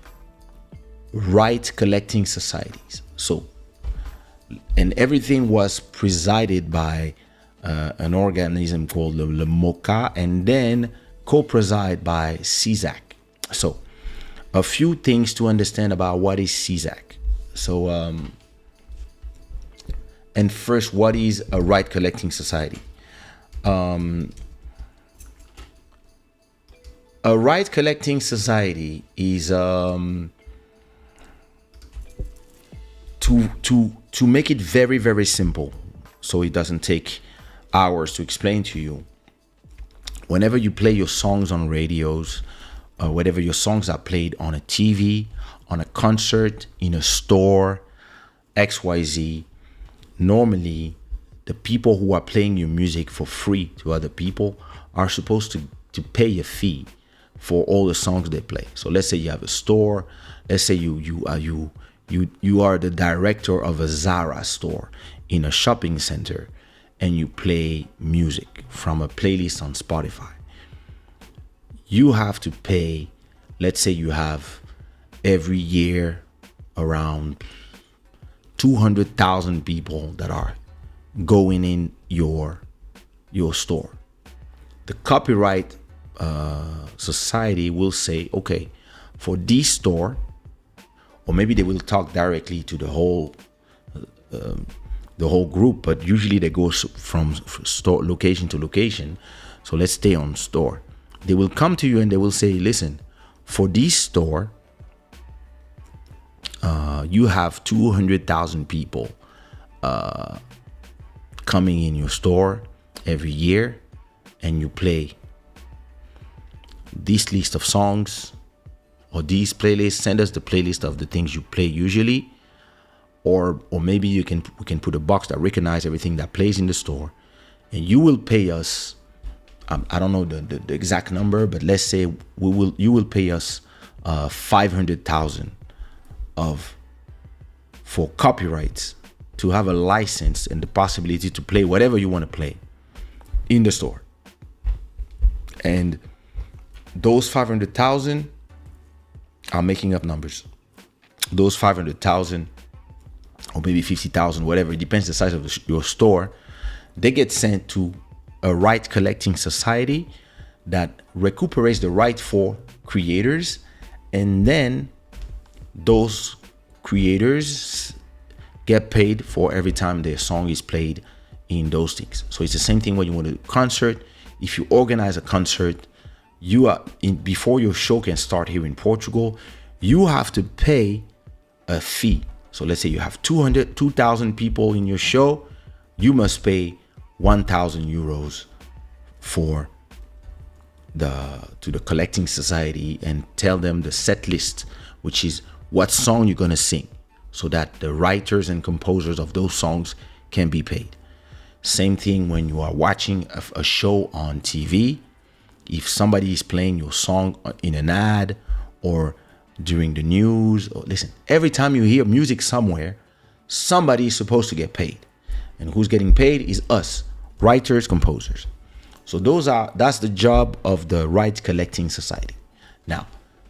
Speaker 1: right collecting societies. So, and everything was presided by an organism called the MOCA, and then co-presided by CISAC. So, a few things to understand about what is CISAC. So, and first, what is a right collecting society? A right collecting society is to make it very, very simple, so it doesn't take hours to explain to you. Whenever you play your songs on radios, whenever your songs are played on a TV, on a concert, in a store, XYZ, normally the people who are playing your music for free to other people are supposed to pay a fee for all the songs they play. So let's say you have a store. Let's say you are the director of a Zara store in a shopping center, and you play music from a playlist on Spotify. You have to pay. Let's say you have every year around 200,000 people that are going in your store. The copyright society will say, okay, for this store, or maybe they will talk directly to the whole group, but usually they go from store location to location. So let's stay on store. They will come to you and they will say, listen, for this store, you have 200,000 people coming in your store every year, and you play this list of songs or these playlists. Send us the playlist of the things you play usually, or maybe we can put a box that recognizes everything that plays in the store, and you will pay us. I don't know the exact number, but let's say you will pay us 500,000 for copyrights, to have a license and the possibility to play whatever you want to play in the store. And those 500,000, I'm making up numbers. Those 500,000 or maybe 50,000, whatever, it depends the size of your store, they get sent to a right collecting society that recuperates the right for creators, and then those creators get paid for every time their song is played in those things. So it's the same thing when you want a concert. If you organize a concert, you are in, before your show can start here in Portugal, you have to pay a fee. So let's say you have 2,000 people in your show, you must pay 1,000 euros for to the collecting society, and tell them the set list, which is what song you're going to sing, so that the writers and composers of those songs can be paid. Same thing when you are watching a show on TV. If somebody is playing your song in an ad or during the news, or listen, every time you hear music somewhere, somebody is supposed to get paid. And who's getting paid is us, writers, composers. So that's the job of the rights collecting society. Now,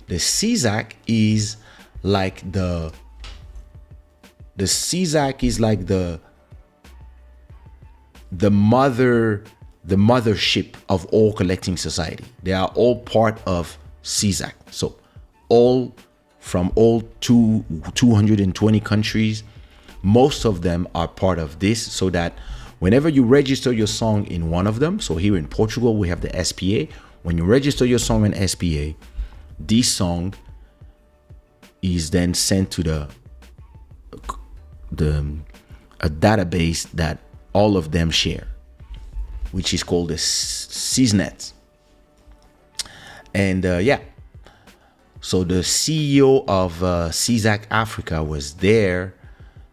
Speaker 1: the CSAC is like the CSAC is like the mothership of all collecting society. They are all part of CSAC. So from all 220 countries, most of them are part of this, so that whenever you register your song in one of them, so here in Portugal we have the SPA. When you register your song in SPA, this song is then sent to a database that all of them share, which is called the CSNET. And so the CEO of CSAC Africa was there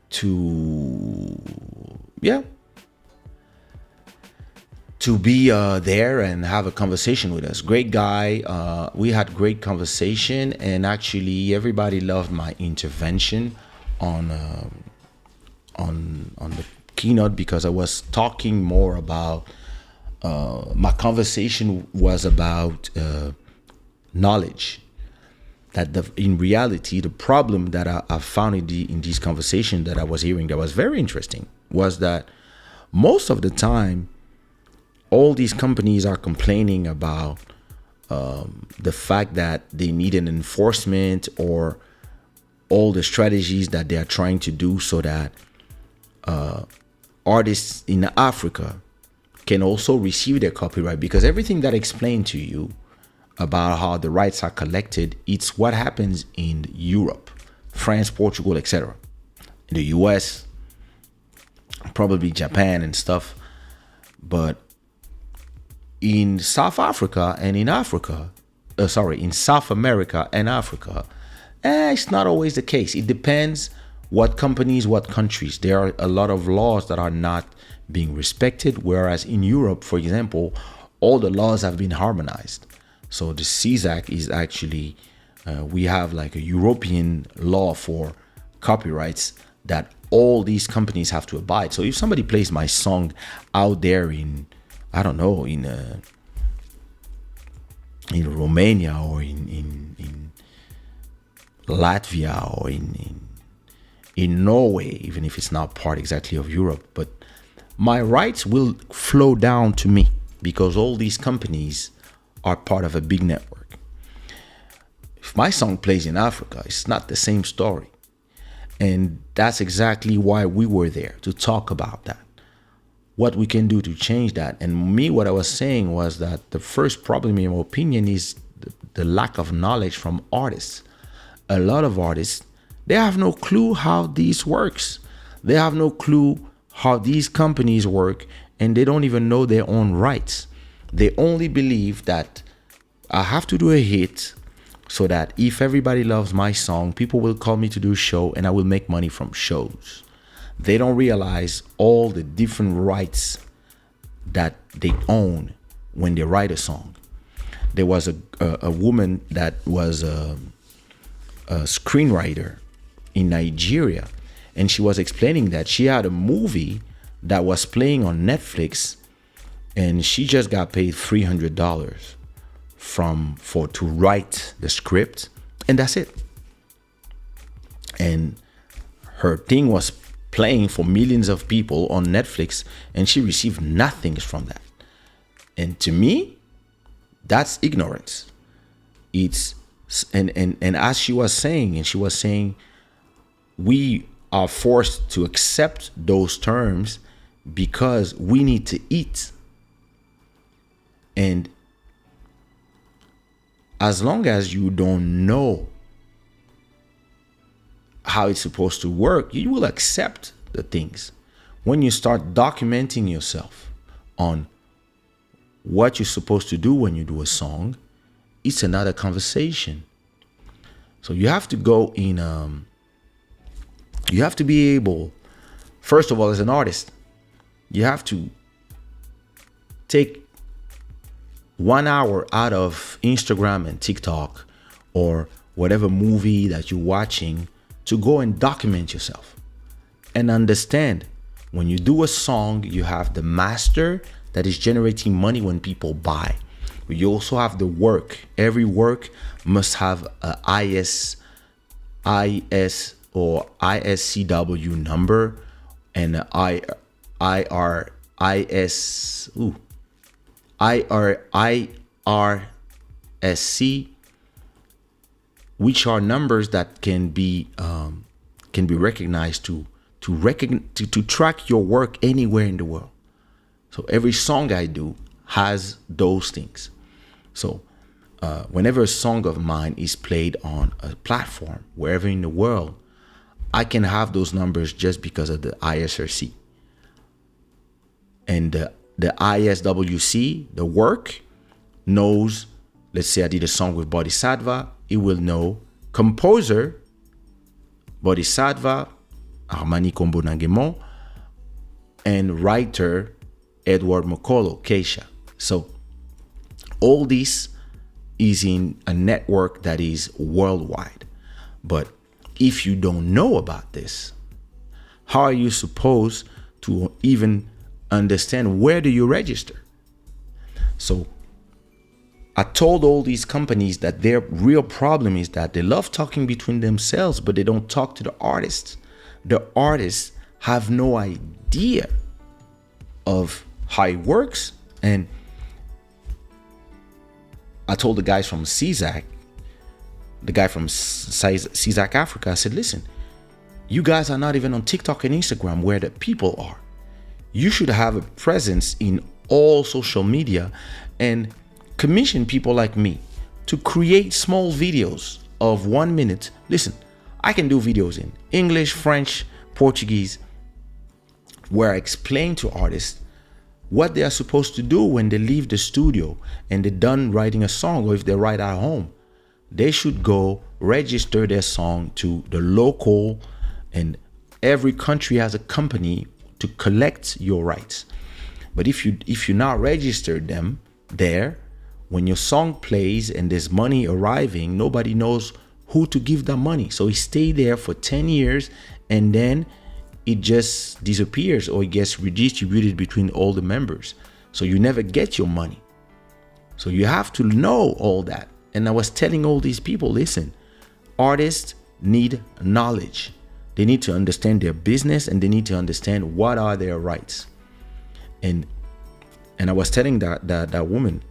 Speaker 1: to be there and have a conversation with us. Great guy. We had great conversation, and actually everybody loved my intervention on the keynote, because I was talking more about my conversation was about knowledge. That in reality, the problem that I found in these conversations that I was hearing that was very interesting was that most of the time, all these companies are complaining about the fact that they need an enforcement, or all the strategies that they are trying to do so that artists in Africa can also receive their copyright. Because everything that I explained to you about how the rights are collected, it's what happens in Europe, France, Portugal, etc. In the US, probably Japan and stuff. But in South Africa and in Africa, in South America and Africa, it's not always the case. It depends what companies, what countries. There are a lot of laws that are not being respected, whereas in Europe, for example, all the laws have been harmonized. So the CSAC is actually, we have like a European law for copyrights that all these companies have to abide. So if somebody plays my song out there in, I don't know, in Romania or in Latvia or in Norway, even if it's not part exactly of Europe, but my rights will flow down to me, because all these companies are part of a big network. If my song plays in Africa, it's not the same story. And that's exactly why we were there, to talk about that, what we can do to change that. And me, what I was saying was that the first problem, in my opinion, is the lack of knowledge from artists. A lot of artists, they have no clue how this works. They have no clue how these companies work, and they don't even know their own rights. They only believe that I have to do a hit so that if everybody loves my song, people will call me to do a show and I will make money from shows. They don't realize all the different rights that they own when they write a song. There was a woman that was a screenwriter in Nigeria, and she was explaining that she had a movie that was playing on Netflix, and she just got paid $300 to write the script, and that's it. And her thing was playing for millions of people on Netflix, and she received nothing from that. And to me, that's ignorance. It's and as she was saying, we are forced to accept those terms because we need to eat. And as long as you don't know how it's supposed to work, you will accept the things. When you start documenting yourself on what you're supposed to do when you do a song, it's another conversation. So you have to go in, you have to be able, first of all, as an artist, you have to take 1 hour out of Instagram and TikTok or whatever movie that you're watching to go and document yourself and understand when you do a song, you have the master that is generating money when people buy. You also have the work. Every work must have a IS or ISCW number and a IRSC, which are numbers that can be recognized to track your work anywhere in the world. So every song I do has those things. So whenever a song of mine is played on a platform, wherever in the world, I can have those numbers just because of the ISRC. And the ISWC, the work, knows, let's say I did a song with Bodhisattva, it will know composer, Bodhisattva, Armani Kombo Nangemon, and writer, Edward Mokolo, Kaysha. So all this is in a network that is worldwide. But if you don't know about this, how are you supposed to even understand where do you register? So I told all these companies that their real problem is that they love talking between themselves, but they don't talk to the artists. The artists have no idea of how it works. And I told the guys from CZAC, the guy from CZAC Africa, I said, listen, you guys are not even on TikTok and Instagram where the people are. You should have a presence in all social media and commission people like me to create small videos of 1 minute. Listen, I can do videos in English, French, Portuguese, where I explain to artists what they are supposed to do when they leave the studio and they're done writing a song, or if they write at home. They should go register their song to the local, and every country has a company to collect your rights. But if you not register them there, when your song plays and there's money arriving, nobody knows who to give that money. So it stay there for 10 years and then it just disappears, or it gets redistributed between all the members. So you never get your money. So you have to know all that. And I was telling all these people, listen, artists need knowledge. They need to understand their business and they need to understand what are their rights. And I was telling that woman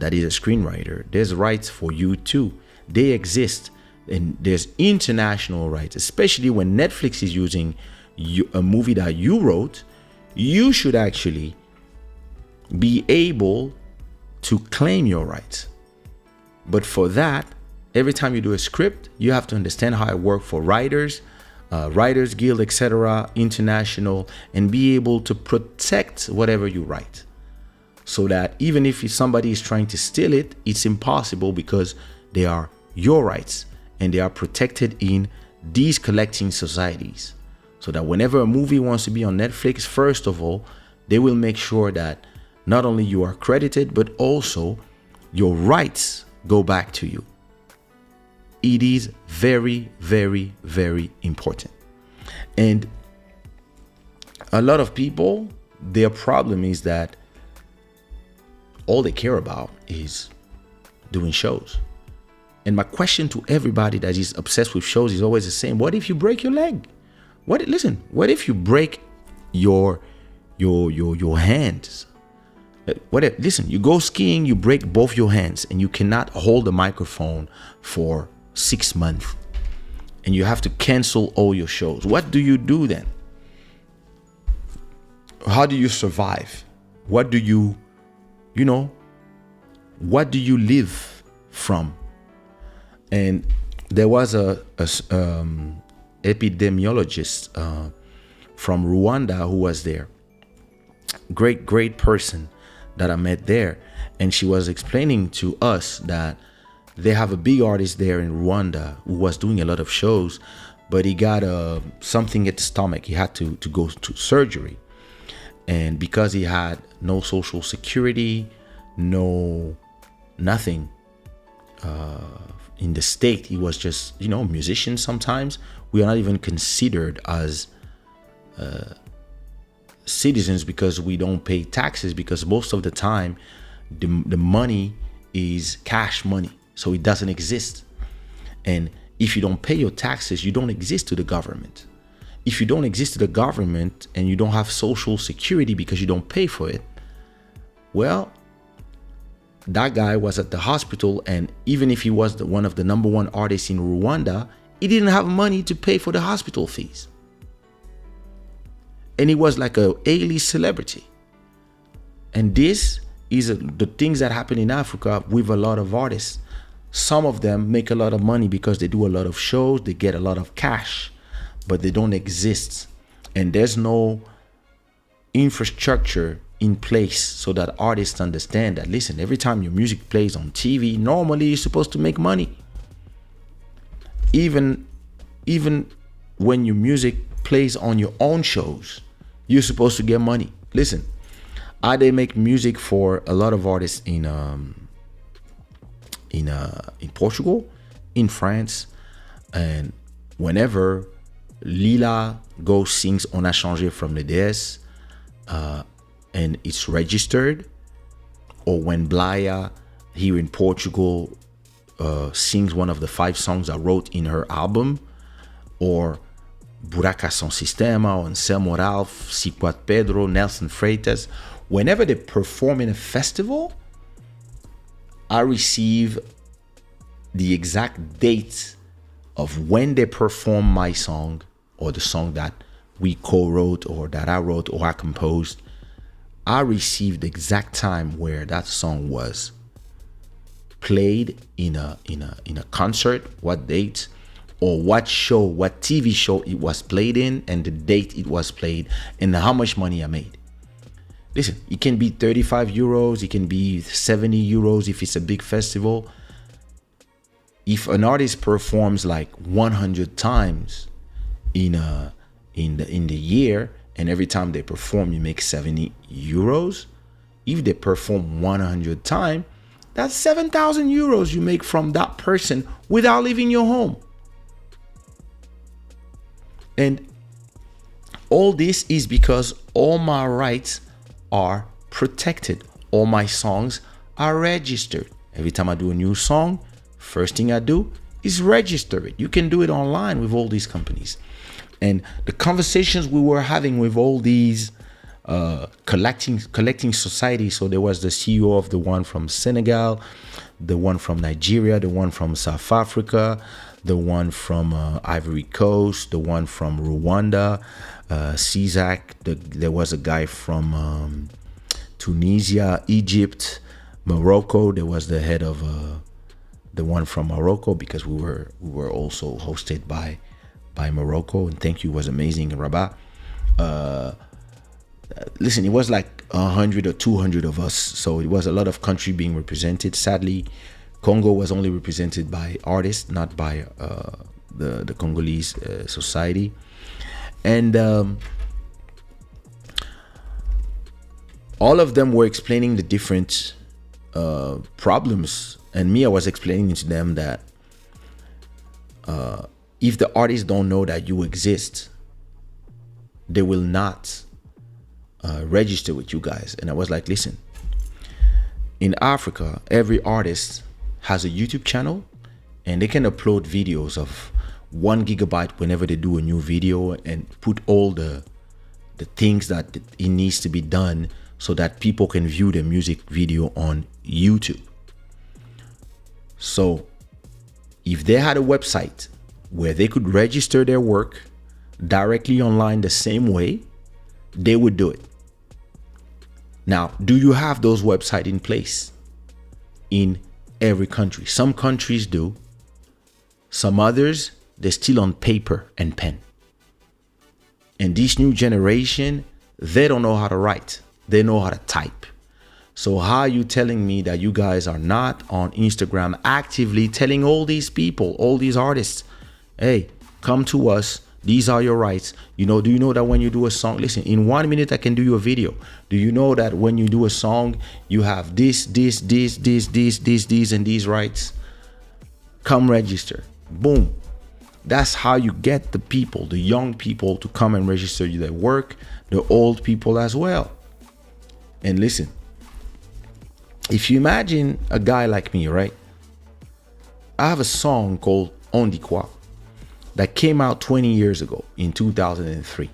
Speaker 1: that is a screenwriter, there's rights for you too. They exist. And there's international rights, especially when Netflix is using a movie that you wrote. You should actually be able to claim your rights. But for that, every time you do a script, you have to understand how it works for writers, Writers Guild, etc., international, and be able to protect whatever you write. So that even if somebody is trying to steal it, it's impossible because they are your rights. And they are protected in these collecting societies. So that whenever a movie wants to be on Netflix, first of all, they will make sure that not only you are credited, but also your rights go back to you. It is very, very, very important. And a lot of people, their problem is that all they care about is doing shows. And my question to everybody that is obsessed with shows is always the same. What if you break your leg? What if you break your hands? Listen, you go skiing, you break both your hands, and you cannot hold the microphone for 6 months, and you have to cancel all your shows. What do you do then? How do you survive? What do you what do you live from? And there was a epidemiologist from Rwanda who was there. Great person that I met there, and she was explaining to us that they have a big artist there in Rwanda who was doing a lot of shows, but he got something at the stomach. He had to go to surgery, and because he had no social security, nothing in the state, he was just musician. Sometimes we are not even considered as citizens because we don't pay taxes, because most of the time the money is cash money, so it doesn't exist. And if you don't pay your taxes, you don't exist to the government. If you don't exist to the government and you don't have social security because you don't pay for it, well, that guy was at the hospital, and even if he was one of the number one artists in Rwanda, he didn't have money to pay for the hospital fees. And he was like a A-list celebrity. And this is the things that happen in Africa with a lot of artists. Some of them make a lot of money because they do a lot of shows, they get a lot of cash, but they don't exist. And there's no infrastructure in place so that artists understand that, listen, every time your music plays on TV, normally you're supposed to make money. Even when your music plays on your own shows, you're supposed to get money. Listen, they make music for a lot of artists in Portugal, in France, and whenever Lila goes sings On a changé from the DS, and it's registered, or when Blaya here in Portugal sings one of the 5 songs I wrote in her album, or Buraca Som Sistema, or Anselmo Ralph, Ciquat Pedro, Nelson Freitas, whenever they perform in a festival, I receive the exact date of when they perform my song, or the song that we co-wrote, or that I wrote, or I composed. I received the exact time where that song was played in a concert, what date, or what show, what TV show it was played in, and the date it was played, and how much money I made. Listen, it can be 35 euros, it can be 70 euros if it's a big festival. If an artist performs like 100 times in the year, and every time they perform you make 70 euros, if they perform 100 times, that's 7,000 euros you make from that person without leaving your home. And all this is because all my rights are protected. All my songs are registered. Every time I do a new song, first thing I do is register it. You can do it online with all these companies. And the conversations we were having with all these collecting societies, so there was the CEO of the one from Senegal, the one from Nigeria, the one from South Africa, the one from Ivory Coast, the one from Rwanda, CISAC, there was a guy from Tunisia, Egypt, Morocco. There was the head of the one from Morocco, because we were also hosted by Morocco, and thank you, was amazing in Rabat. Listen, it was like 100 or 200 of us, so it was a lot of country being represented. Sadly, Congo was only represented by artists, not by the Congolese society. And all of them were explaining the different problems, and me, I was explaining to them that if the artists don't know that you exist, they will not register with you guys. And I was like, listen, in Africa, every artist has a YouTube channel, and they can upload videos of 1 GB whenever they do a new video, and put all the things that it needs to be done so that people can view the music video on YouTube. So if they had a website where they could register their work directly online the same way, they would do it. Now, do you have those websites in place? In every country. Some countries do. Some others, they're still on paper and pen. And this new generation, they don't know how to write. They know how to type. So how are you telling me that you guys are not on Instagram actively telling all these people, all these artists, hey, come to us. These are your rights. Do you know that when you do a song, listen, in 1 minute, I can do you a video. Do you know that when you do a song, you have this, and these rights? Come register. Boom. That's how you get the people, the young people, to come and register their work, the old people as well. And listen, if you imagine a guy like me, right? I have a song called On dit quoi that came out 20 years ago in 2003.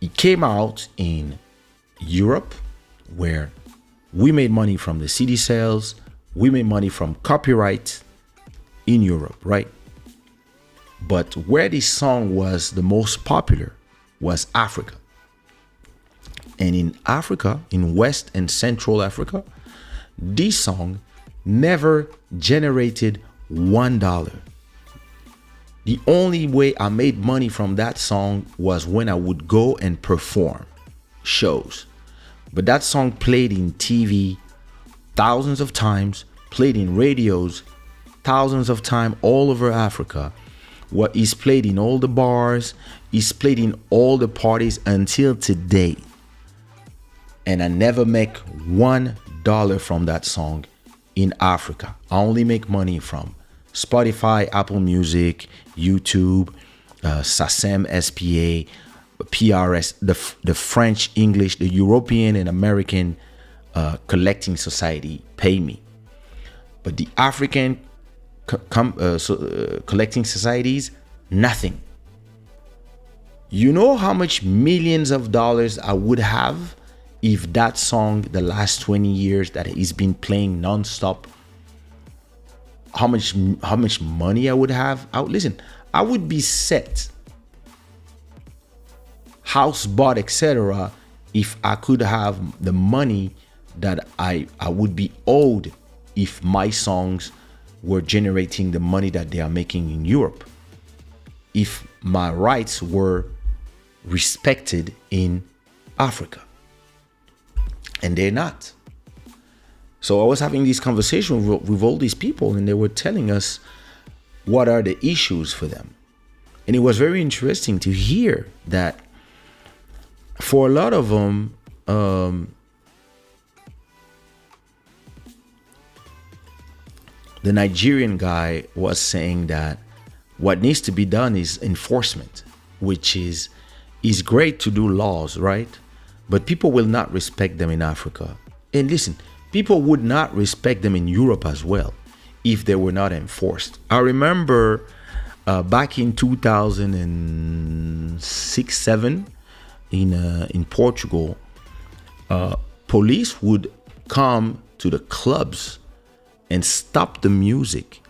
Speaker 1: It came out in Europe, where we made money from the CD sales. We made money from copyright in Europe, right? But where this song was the most popular was Africa. And in Africa, in West and Central Africa, this song never generated $1. The only way I made money from that song was when I would go and perform shows. But that song played in TV thousands of times, played in radios thousands of times all over Africa. What is played in all the bars, is played in all the parties until today. And I never make $1 from that song in Africa. I only make money from Spotify, Apple Music, YouTube, SACEM, SPA, PRS, the French, English, the European and American collecting society pay me. But the African collecting societies, nothing. You know how much millions of dollars I would have if that song, the last 20 years that it's been playing nonstop, how much money I would have? Listen, I would be set, house bought, etc., if I could have the money that I would be owed if my songs were generating the money that they are making in Europe, if my rights were respected in Africa. And they're not. So I was having this conversation with all these people, and they were telling us what are the issues for them. And it was very interesting to hear that for a lot of them, the Nigerian guy was saying that what needs to be done is enforcement, which is great to do laws, right? But people will not respect them in Africa. And listen, people would not respect them in Europe as well if they were not enforced. I remember back in 2006-7 in Portugal, police would come to the clubs and stop the music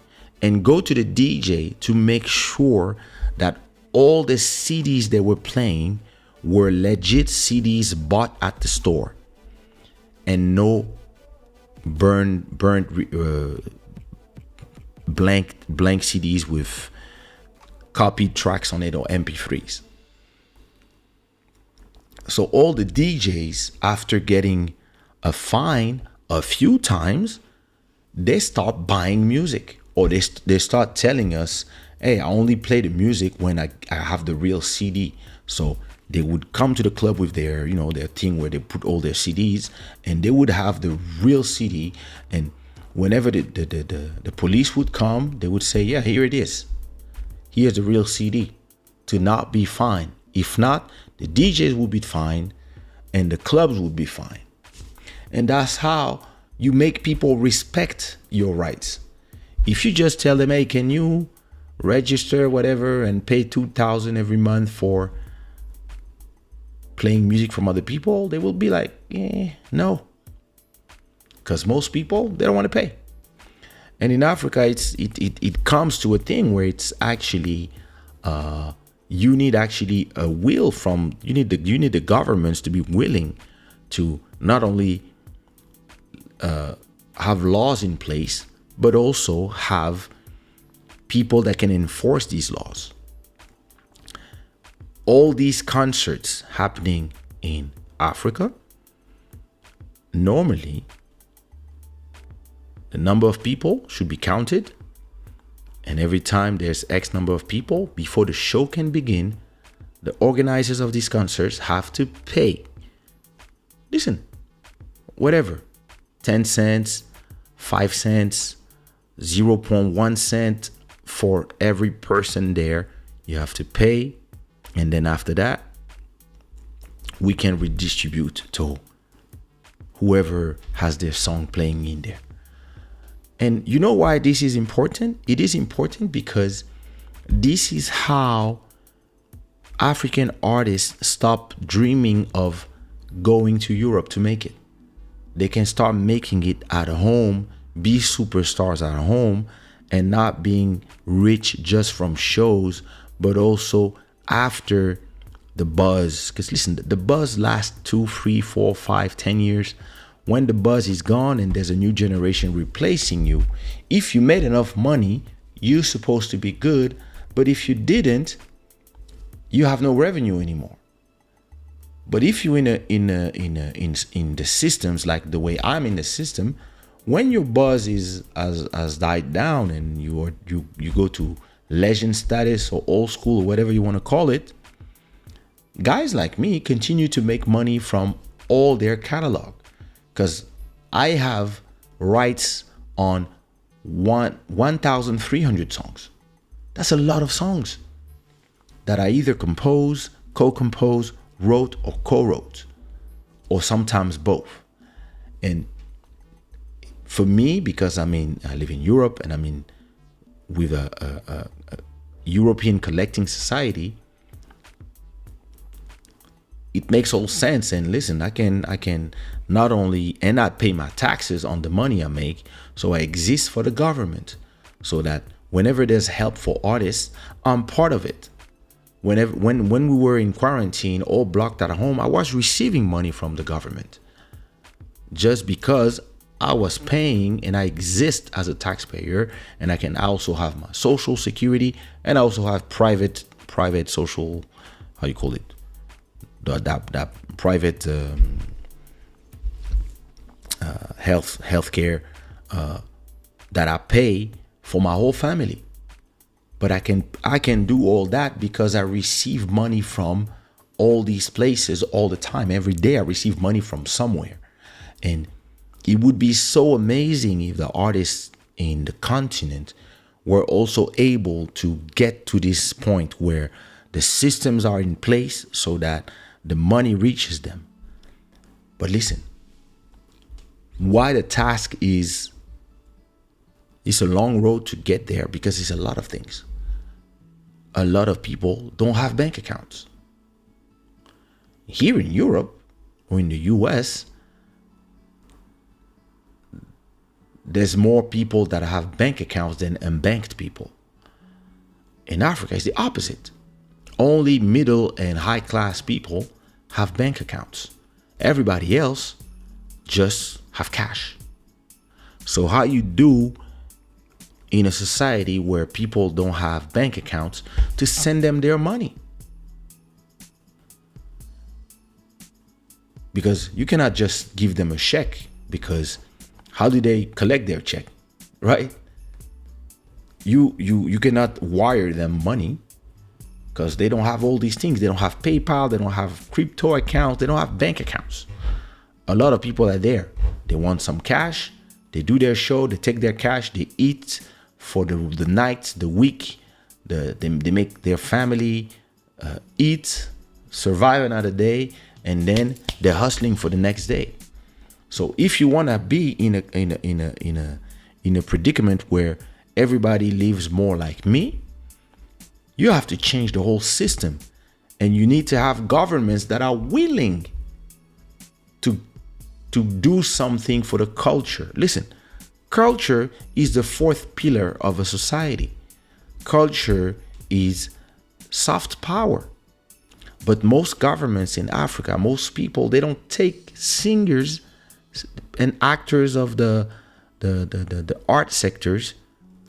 Speaker 1: and go to the DJ to make sure that all the CDs they were playing were legit CDs bought at the store, and no blank CDs with copied tracks on it or MP3s. So all the DJs, after getting a fine a few times, they start buying music, or they start telling us, hey, I only play the music when I have the real CD. So they would come to the club with their, their thing where they put all their CDs, and they would have the real CD. And whenever the police would come, they would say, yeah, here it is. Here's the real CD, to not be fined. If not, the DJs would be fined and the clubs would be fined. And that's how, you make people respect your rights. If you just tell them, hey, can you register whatever and pay 2,000 every month for playing music from other people, they will be like, no. Because most people, they don't want to pay. And in Africa, it comes to a thing where it's actually you need actually a will from you need the governments to be willing to not only have laws in place, but also have people that can enforce these laws. All these concerts happening in Africa, normally the number of people should be counted, and every time there's X number of people, before the show can begin, the organizers of these concerts have to pay. Listen, whatever, 10 cents, 5 cents, 0.1 cent for every person there, you have to pay. And then after that, we can redistribute to whoever has their song playing in there. And you know why this is important? It is important because this is how African artists stop dreaming of going to Europe to make it. They can start making it at home, be superstars at home, and not being rich just from shows, but also after the buzz. Because listen, the buzz lasts 2, 3, 4, 5, 10 years. When the buzz is gone and there's a new generation replacing you, if you made enough money, you're supposed to be good. But if you didn't, you have no revenue anymore. But if you're in the systems, like the way I'm in the system, when your buzz has died down and you go to legend status or old school or whatever you want to call it, guys like me continue to make money from all their catalog. Because I have rights on 1,300 songs. That's a lot of songs that I either compose, co-compose, wrote, or co-wrote, or sometimes both. And for me, because I live in Europe and with a European collecting society, it makes all sense. And listen, I can not only and not pay my taxes on the money I make, so I exist for the government, so that whenever there's help for artists, I'm part of it. When we were in quarantine, all blocked at home, I was receiving money from the government, just because I was paying and I exist as a taxpayer, and I can also have my social security and I also have private social, how you call it, that private healthcare that I pay for my whole family. But I can do all that because I receive money from all these places all the time. Every day I receive money from somewhere. And it would be so amazing if the artists in the continent were also able to get to this point where the systems are in place so that the money reaches them. But listen, why the task is, it's a long road to get there, because it's a lot of things. A lot of people don't have bank accounts. Here in Europe or in the US, there's more people that have bank accounts than unbanked people. In Africa, it's the opposite. Only middle and high class people have bank accounts. Everybody else just have cash. So how you do in a society where people don't have bank accounts to send them their money? Because you cannot just give them a check, because how do they collect their check, right? You cannot wire them money, because they don't have all these things. They don't have PayPal, they don't have crypto accounts, they don't have bank accounts. A lot of people are there. They want some cash, they do their show, they take their cash, they eat for the night, the week, they make their family eat, survive another day, and then they're hustling for the next day. So if you want to be in a predicament where everybody lives more like me, you have to change the whole system, and you need to have governments that are willing to do something for the culture. Listen, culture is the fourth pillar of a society. Culture is soft power. But most governments in Africa, most people, they don't take singers and actors of the art sectors,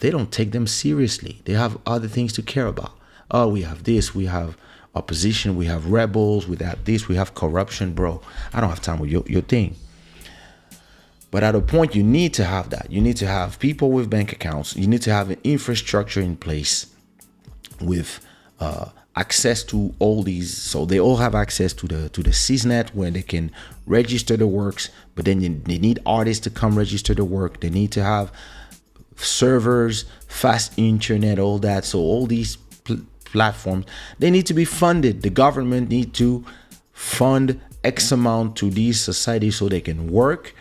Speaker 1: they don't take them seriously. They have other things to care about. Oh, we have this, we have opposition, we have rebels, we have this, we have corruption. Bro, I don't have time with your thing. But at a point, you need to have that. You need to have people with bank accounts. You need to have an infrastructure in place with access to all these. So they all have access to the CISNet, where they can register the works. But then they need artists to come register the work. They need to have servers, fast internet, all that. So all these platforms, they need to be funded. The government need to fund X amount to these societies so they can work.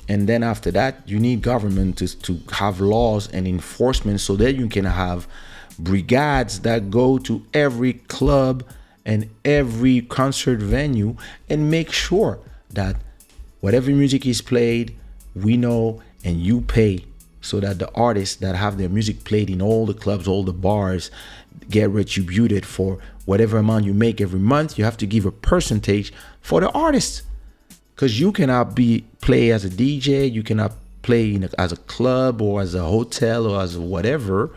Speaker 1: And then after that, you need government to have laws and enforcement, so that you can have brigades that go to every club and every concert venue and make sure that whatever music is played, we know and you pay, so that the artists that have their music played in all the clubs, all the bars, get retributed for whatever amount you make every month. You have to give a percentage for the artists. Because you cannot play as a DJ, you cannot play as a club or as a hotel or as whatever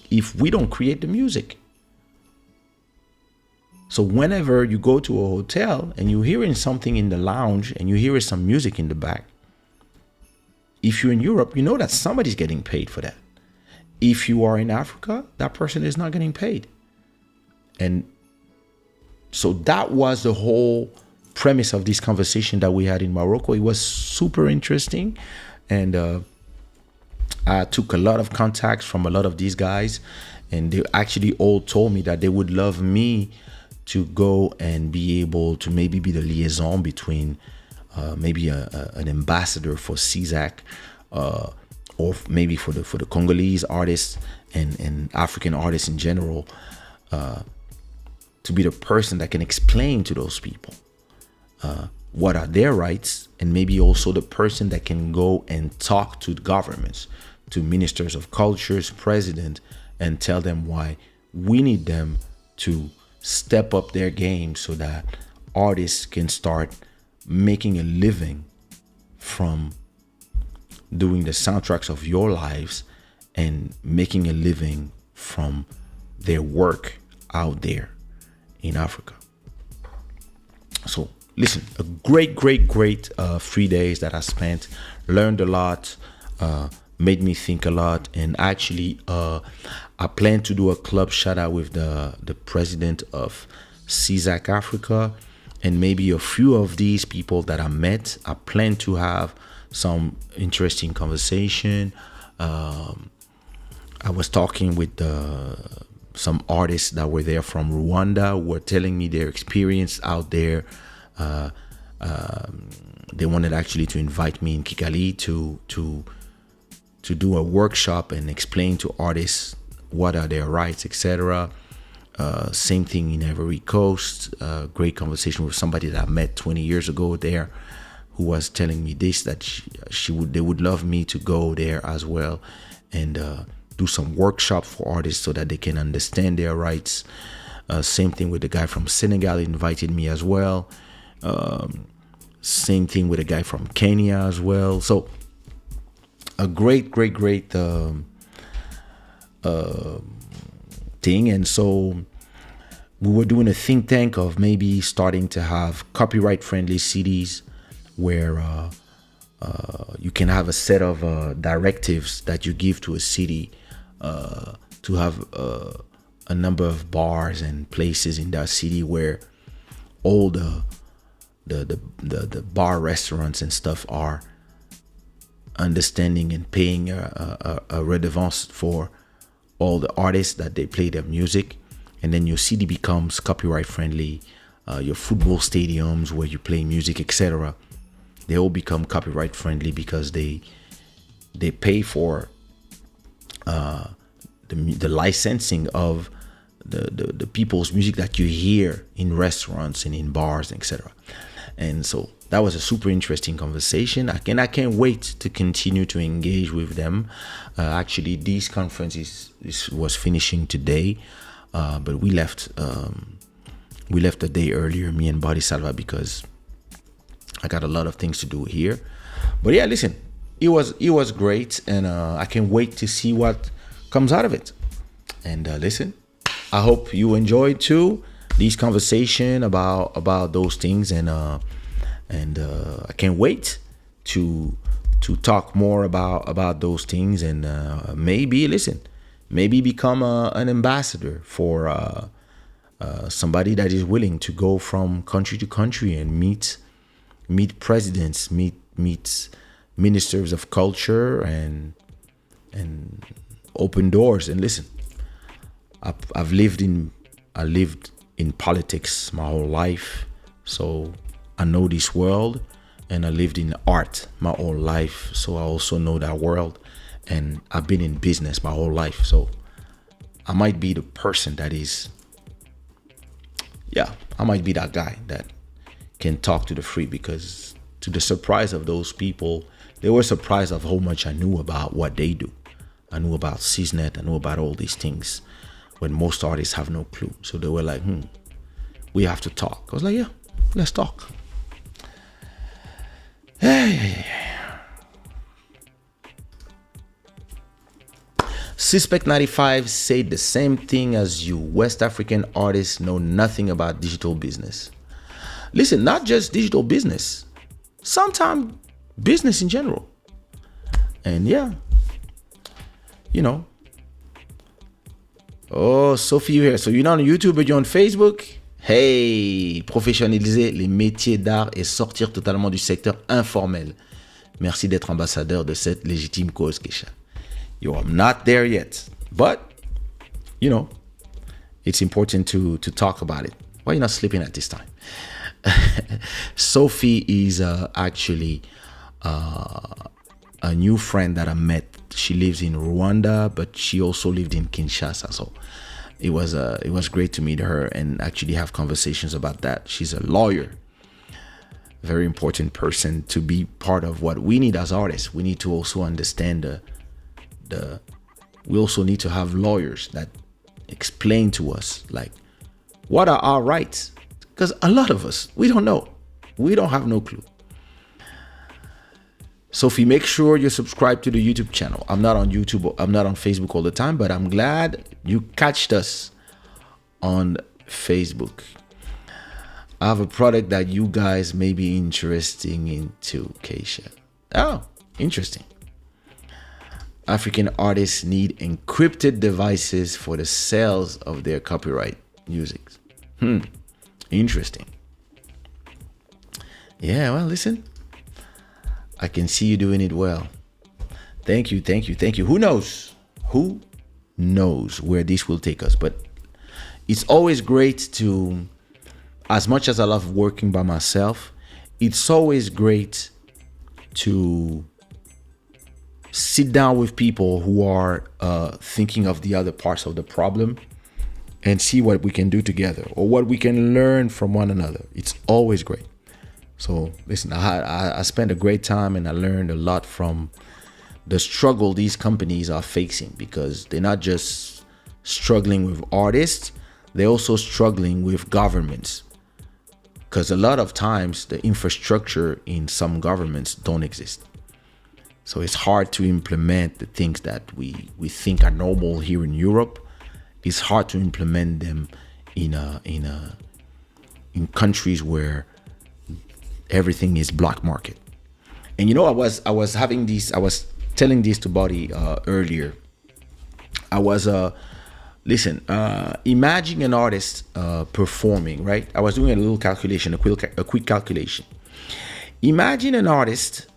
Speaker 1: if we don't create the music. So whenever you go to a hotel and you're hearing something in the lounge and you hear some music in the back, if you're in Europe, you know that somebody's getting paid for that. If you are in Africa, that person is not getting paid. And so that was the whole premise of this conversation that we had in Morocco. It was super interesting, and I took a lot of contacts from a lot of these guys, and they actually all told me that they would love me to go and be able to maybe be the liaison between maybe an ambassador for CISAC, or maybe for the Congolese artists and African artists in general, to be the person that can explain to those people what are their rights, and maybe also the person that can go and talk to governments, to ministers of cultures, president, and tell them why we need them to step up their game so that artists can start making a living from doing the soundtracks of your lives and making a living from their work out there in Africa. So listen, a great 3 days that I spent, learned a lot, made me think a lot, and actually I plan to do a club Shada with the president of CISAC Africa, and maybe a few of these people that I met. I plan to have some interesting conversation. I was talking with some artists that were there from Rwanda, who were telling me their experience out there. They wanted actually to invite me in Kigali to do a workshop and explain to artists what are their rights, etc. Same thing in Ivory Coast. Great conversation with somebody that I met 20 years ago there, who was telling me this, that they would love me to go there as well and do some workshop for artists so that they can understand their rights. Same thing with the guy from Senegal, invited me as well. Same thing with a guy from Kenya as well. So a great thing. And so we were doing a think tank of maybe starting to have copyright friendly cities where you can have a set of directives that you give to a city to have a number of bars and places in that city where all the bar restaurants and stuff are understanding and paying a redevance for all the artists that they play their music. And then your city becomes copyright friendly. Your football stadiums where you play music, etc., they all become copyright friendly because they pay for the licensing of the people's music that you hear in restaurants and in bars, etc. And so that was a super interesting conversation. I can't wait to continue to engage with them. Actually, this conference was finishing today, but we left a day earlier, me and Body Salva, because I got a lot of things to do here. But yeah, listen, it was great, and I can't wait to see what comes out of it. And listen, I hope you enjoyed too these conversation about those things, and I can't wait to talk more about those things, and maybe become an ambassador for somebody that is willing to go from country to country and meet presidents, meet ministers of culture, and open doors. And listen, I lived in politics my whole life, so I know this world, and I lived in art my whole life, so I also know that world, and I've been in business my whole life, so I might be the person that is, I might be that guy that can talk to the free, because to the surprise of those people, they were surprised of how much I knew about what they do. I knew about CISNET, I knew about all these things, when most artists have no clue. So they were like, we have to talk. I was like, yeah, let's talk. Suspect 95 said the same thing as you. West African artists know nothing about digital business. Listen, not just digital business, sometimes business in general. And yeah, oh, Sophie, you here. So you're not on YouTube, but you're on Facebook. Hey, professionnaliser les métiers d'art et sortir totalement du secteur informel. Merci d'être ambassadeur de cette légitime cause, Kaysha. Yo, I'm not there yet, but it's important to talk about it. Why are you not sleeping at this time? Sophie is actually a new friend that I met. She lives in Rwanda, but she also lived in Kinshasa. So it was great to meet her and actually have conversations about that. She's a lawyer, very important person to be part of what we need as artists. We need to also understand we also need to have lawyers that explain to us, like, what are our rights? Because a lot of us, we don't know. We don't have no clue. Sophie, make sure you subscribe to the YouTube channel. I'm not on YouTube, I'm not on Facebook all the time, but I'm glad you catched us on Facebook. I have a product that you guys may be interested into, Kaysha. Oh, interesting. African artists need encrypted devices for the sales of their copyright music. Interesting. Yeah, well, listen, I can see you doing it well. Thank you. Who knows where this will take us? But it's always great to, as much as I love working by myself, it's always great to sit down with people who are thinking of the other parts of the problem and see what we can do together or what we can learn from one another. It's always great. So listen, I spent a great time and I learned a lot from the struggle these companies are facing, because they're not just struggling with artists, they're also struggling with governments, because a lot of times the infrastructure in some governments don't exist. So it's hard to implement the things that we think are normal here in Europe. It's hard to implement them in countries where everything is black market. And I was telling this to Buddy earlier. I was imagine an artist performing, right? I was doing a little calculation, a quick calculation. Imagine an artist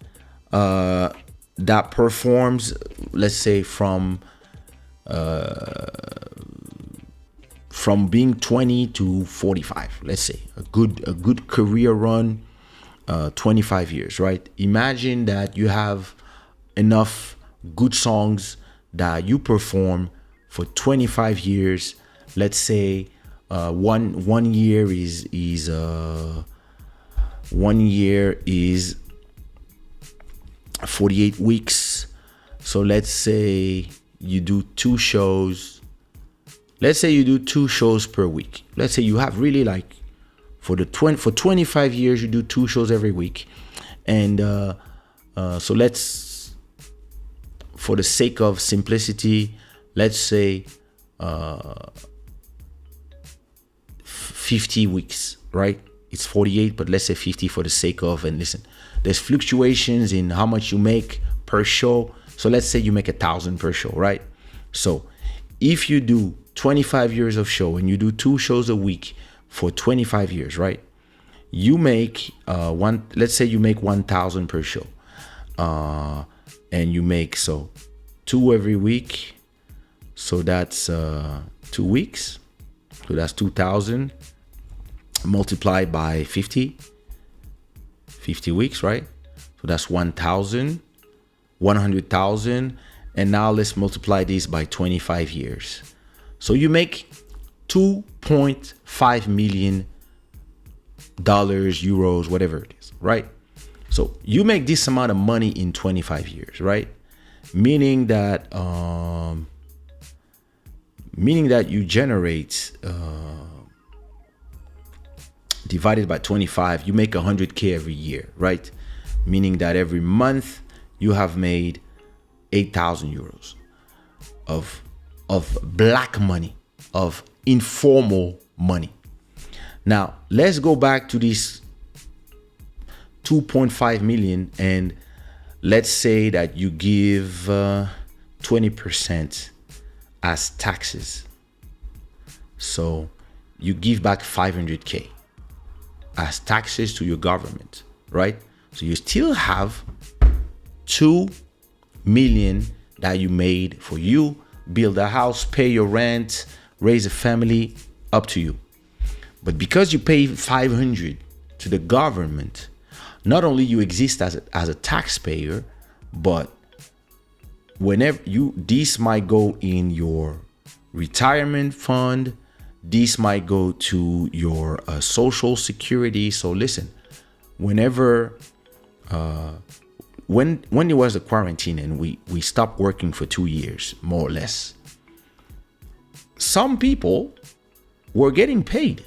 Speaker 1: that performs, let's say, from being 20 to 45, let's say, a good career run, 25 years, right? Imagine that you have enough good songs that you perform for 25 years. Let's say one year is 48 weeks. So let's say you do two shows. Let's say you do two shows per week. Let's say you have really like for 25 years you do two shows every week, and so let's, for the sake of simplicity, let's say 50 weeks, right? It's 48, but let's say 50 for the sake of, and listen, there's fluctuations in how much you make per show. So let's say you make 1,000 per show, right? So if you do 25 years of show and you do two shows a week for 25 years, right? You make let's say you make 1,000 per show. And you make so two every week. So that's 2 weeks. So that's 2,000 multiplied by 50 weeks, right? So that's 1,000, 100,000. And now let's multiply this by 25 years. So you make $2.5 million, euros, whatever it is, right? So you make this amount of money in 25 years, right? Meaning that you generate divided by 25, you make 100K every year, right? Meaning that every month you have made 8,000 euros of black money, of informal money. Now let's go back to this 2.5 million, and let's say that you give 20% as taxes. So you give back 500K as taxes to your government, right? So you still have 2 million that you made for you, build a house, pay your rent, raise a family, up to you. But because you pay 500 to the government, not only you exist as a taxpayer, but whenever this might go in your retirement fund, this might go to your social security. So listen, whenever when there was a quarantine and we stopped working for 2 years, more or less, some people were getting paid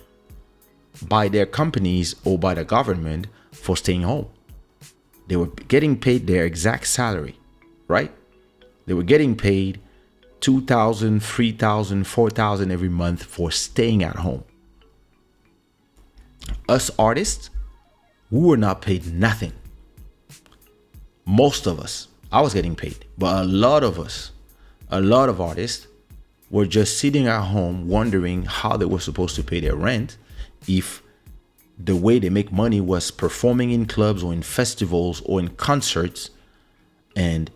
Speaker 1: by their companies or by the government for staying home. They were getting paid their exact salary, right? They were getting paid 2,000, 3,000, 4,000 every month for staying at home. Us artists, we were not paid nothing. Most of us, I was getting paid, but a lot of artists were just sitting at home wondering how they were supposed to pay their rent if the way they make money was performing in clubs or in festivals or in concerts, and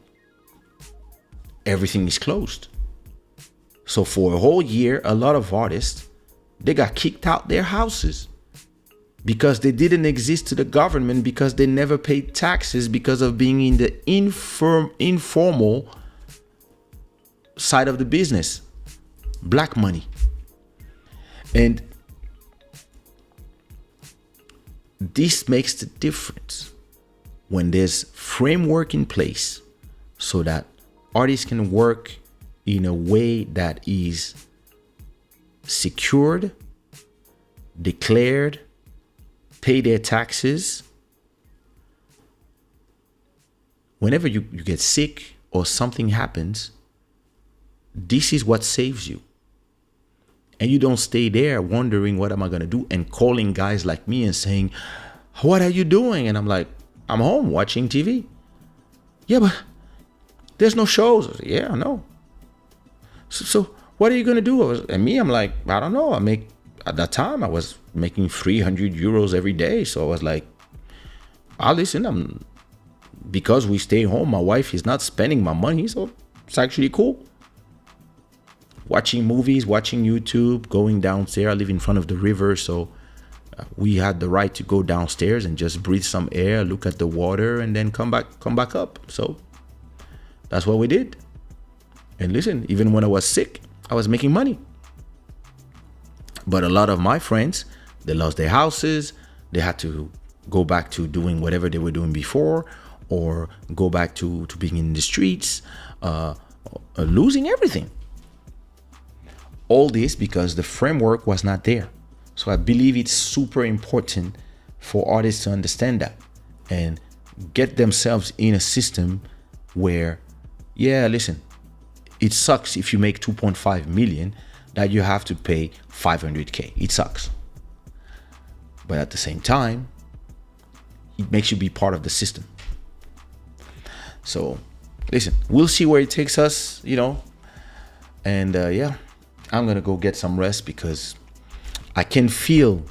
Speaker 1: everything is closed. So for a whole year, a lot of artists, they got kicked out their houses because they didn't exist to the government, because they never paid taxes, because of being in the informal side of the business, black money. And this makes the difference when there's framework in place so that artists can work in a way that is secured, declared, pay their taxes. Whenever you get sick or something happens, this is what saves you. And you don't stay there wondering, what am I going to do? And calling guys like me and saying, what are you doing? And I'm like, I'm home watching TV. Yeah, but there's no shows. I said, yeah, I know. So what are you going to do? I'm like, I don't know. At that time, I was making 300 euros every day. So I was like, listen, because we stay home, my wife is not spending my money. So it's actually cool. Watching movies, watching YouTube, going downstairs. I live in front of the river, so We had the right to go downstairs and just breathe some air, look at the water, and then come back up. So that's what we did. And listen, even when I was sick, I was making money. But a lot of my friends, they lost their houses. They had to go back to doing whatever they were doing before, or go back to being in the streets, losing everything. All this because the framework was not there. So I believe it's super important for artists to understand that and get themselves in a system where, yeah, listen, it sucks if you make 2.5 million that you have to pay 500K. It sucks. But at the same time, it makes you be part of the system. So listen, we'll see where it takes us, and yeah, I'm gonna go get some rest because I can feel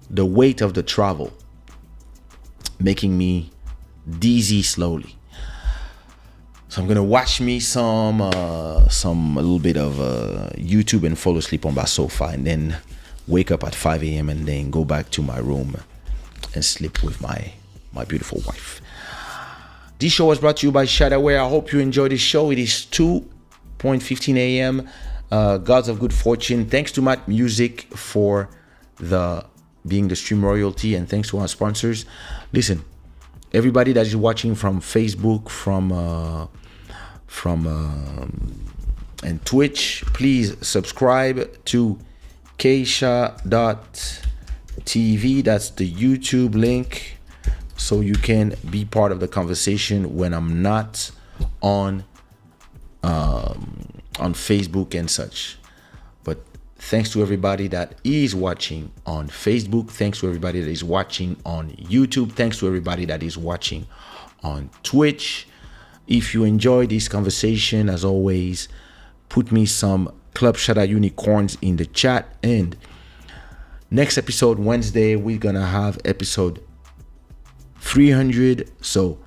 Speaker 1: the weight of the travel making me dizzy slowly. So I'm gonna watch me some a little bit of YouTube and fall asleep on my sofa, and then wake up at 5 a.m. and then go back to my room and sleep with my beautiful wife. This show was brought to you by Shada. I hope you enjoyed this show. It is 2:15 a.m. Gods of Good Fortune. Thanks to Matt Music for being the stream royalty, and thanks to our sponsors. Listen, everybody that is watching from Facebook, and Twitch, please subscribe to Kaysha.tv. That's the YouTube link, so you can be part of the conversation when I'm not on Facebook and such. But thanks to everybody that is watching on Facebook. Thanks to everybody that is watching on YouTube. Thanks to everybody that is watching on Twitch. If you enjoy this conversation, as always, put me some Club Shada unicorns in the chat. And next episode, Wednesday, we're gonna have episode 300. So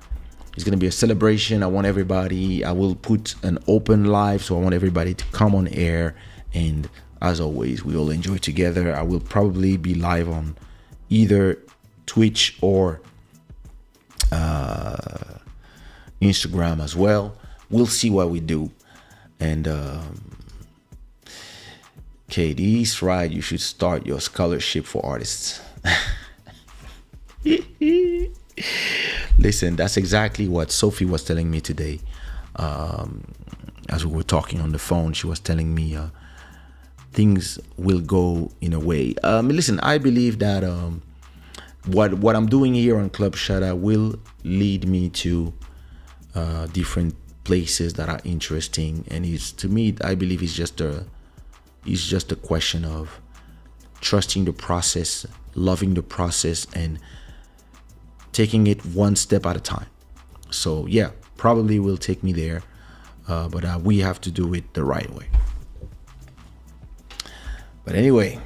Speaker 1: it's gonna be a celebration. I want everybody, I will put an open live, so I want everybody to come on air, and as always, we all enjoy together. I will probably be live on either Twitch or Instagram as well. We'll see what we do. And KD's right, you should start your scholarship for artists. Listen, that's exactly what Sophie was telling me today. As we were talking on the phone, she was telling me things will go in a way. Listen, I believe that what I'm doing here on Club Shada will lead me to different places that are interesting, and it's, to me, I believe it's just a question of trusting the process, loving the process, and taking it one step at a time. So yeah, probably will take me there, but we have to do it the right way. But anyway,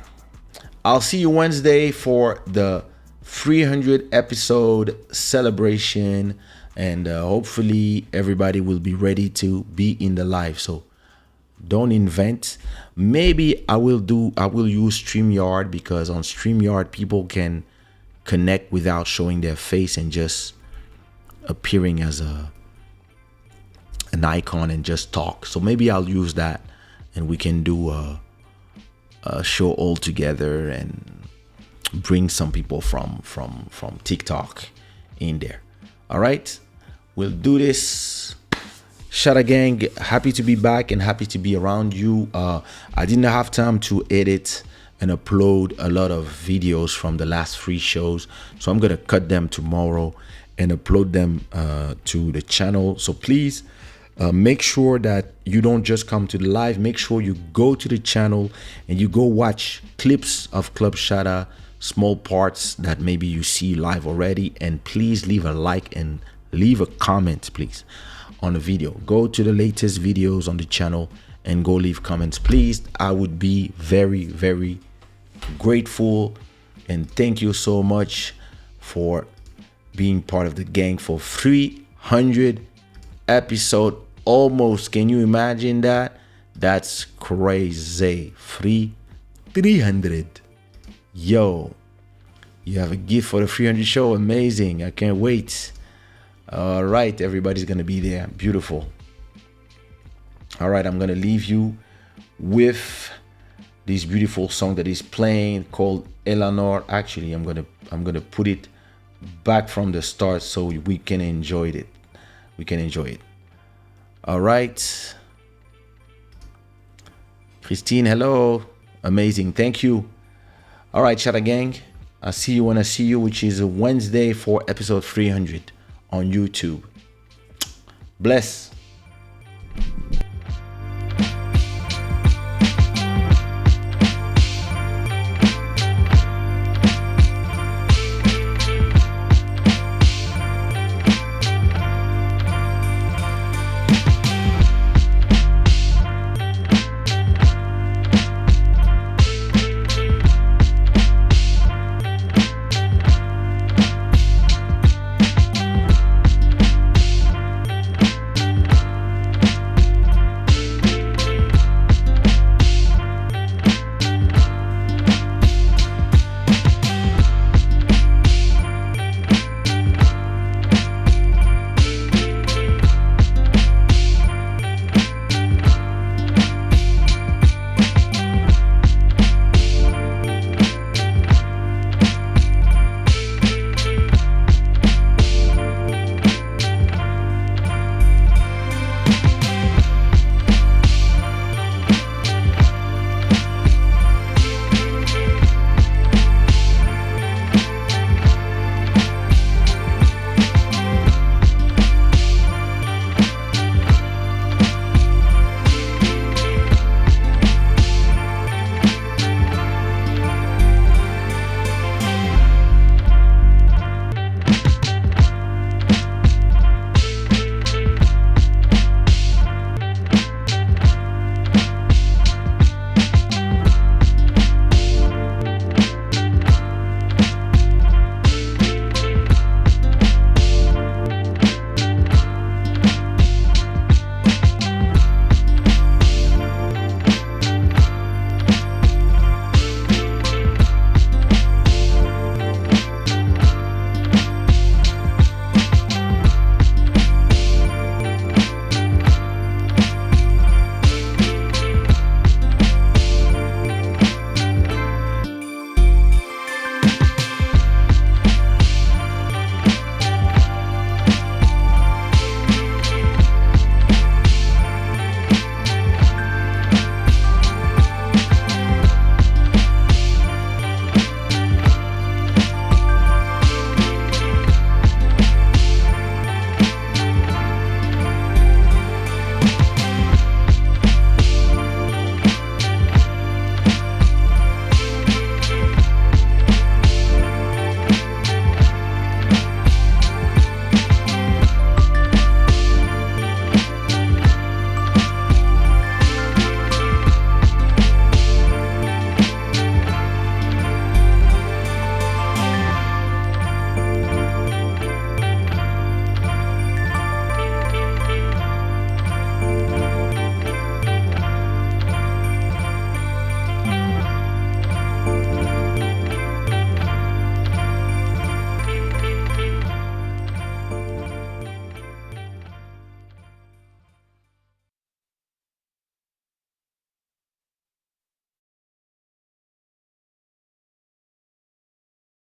Speaker 1: I'll see you Wednesday for the 300 episode celebration, and hopefully everybody will be ready to be in the live. So don't invent. Maybe I will use StreamYard, because on StreamYard people can connect without showing their face and just appearing as an icon and just talk. So maybe I'll use that, and we can do a show all together and bring some people from TikTok in there. All right, we'll do this. Shada gang, happy to be back and happy to be around you. I didn't have time to edit and upload a lot of videos from the last 3 shows, so I'm gonna cut them tomorrow and upload them to the channel. So please make sure that you don't just come to the live. Make sure you go to the channel and you go watch clips of Club Shada, small parts that maybe you see live already, and please leave a like and leave a comment, please, on the video. Go to the latest videos on the channel and go leave comments, please. I would be very, very grateful, and thank you so much for being part of the gang for 300 episode almost. Can you imagine that? That's crazy. 300. Yo, you have a gift for the 300 show. Amazing. I can't wait. All right, everybody's going to be there. Beautiful. All right, I'm going to leave you with this beautiful song that is playing called Eleanor. Actually, I'm going to put it back from the start so we can enjoy it. We can enjoy it. All right. Christine, hello. Amazing. Thank you. All right, Shada Gang. I'll see you when I see you, which is Wednesday for episode 300 on YouTube. Bless.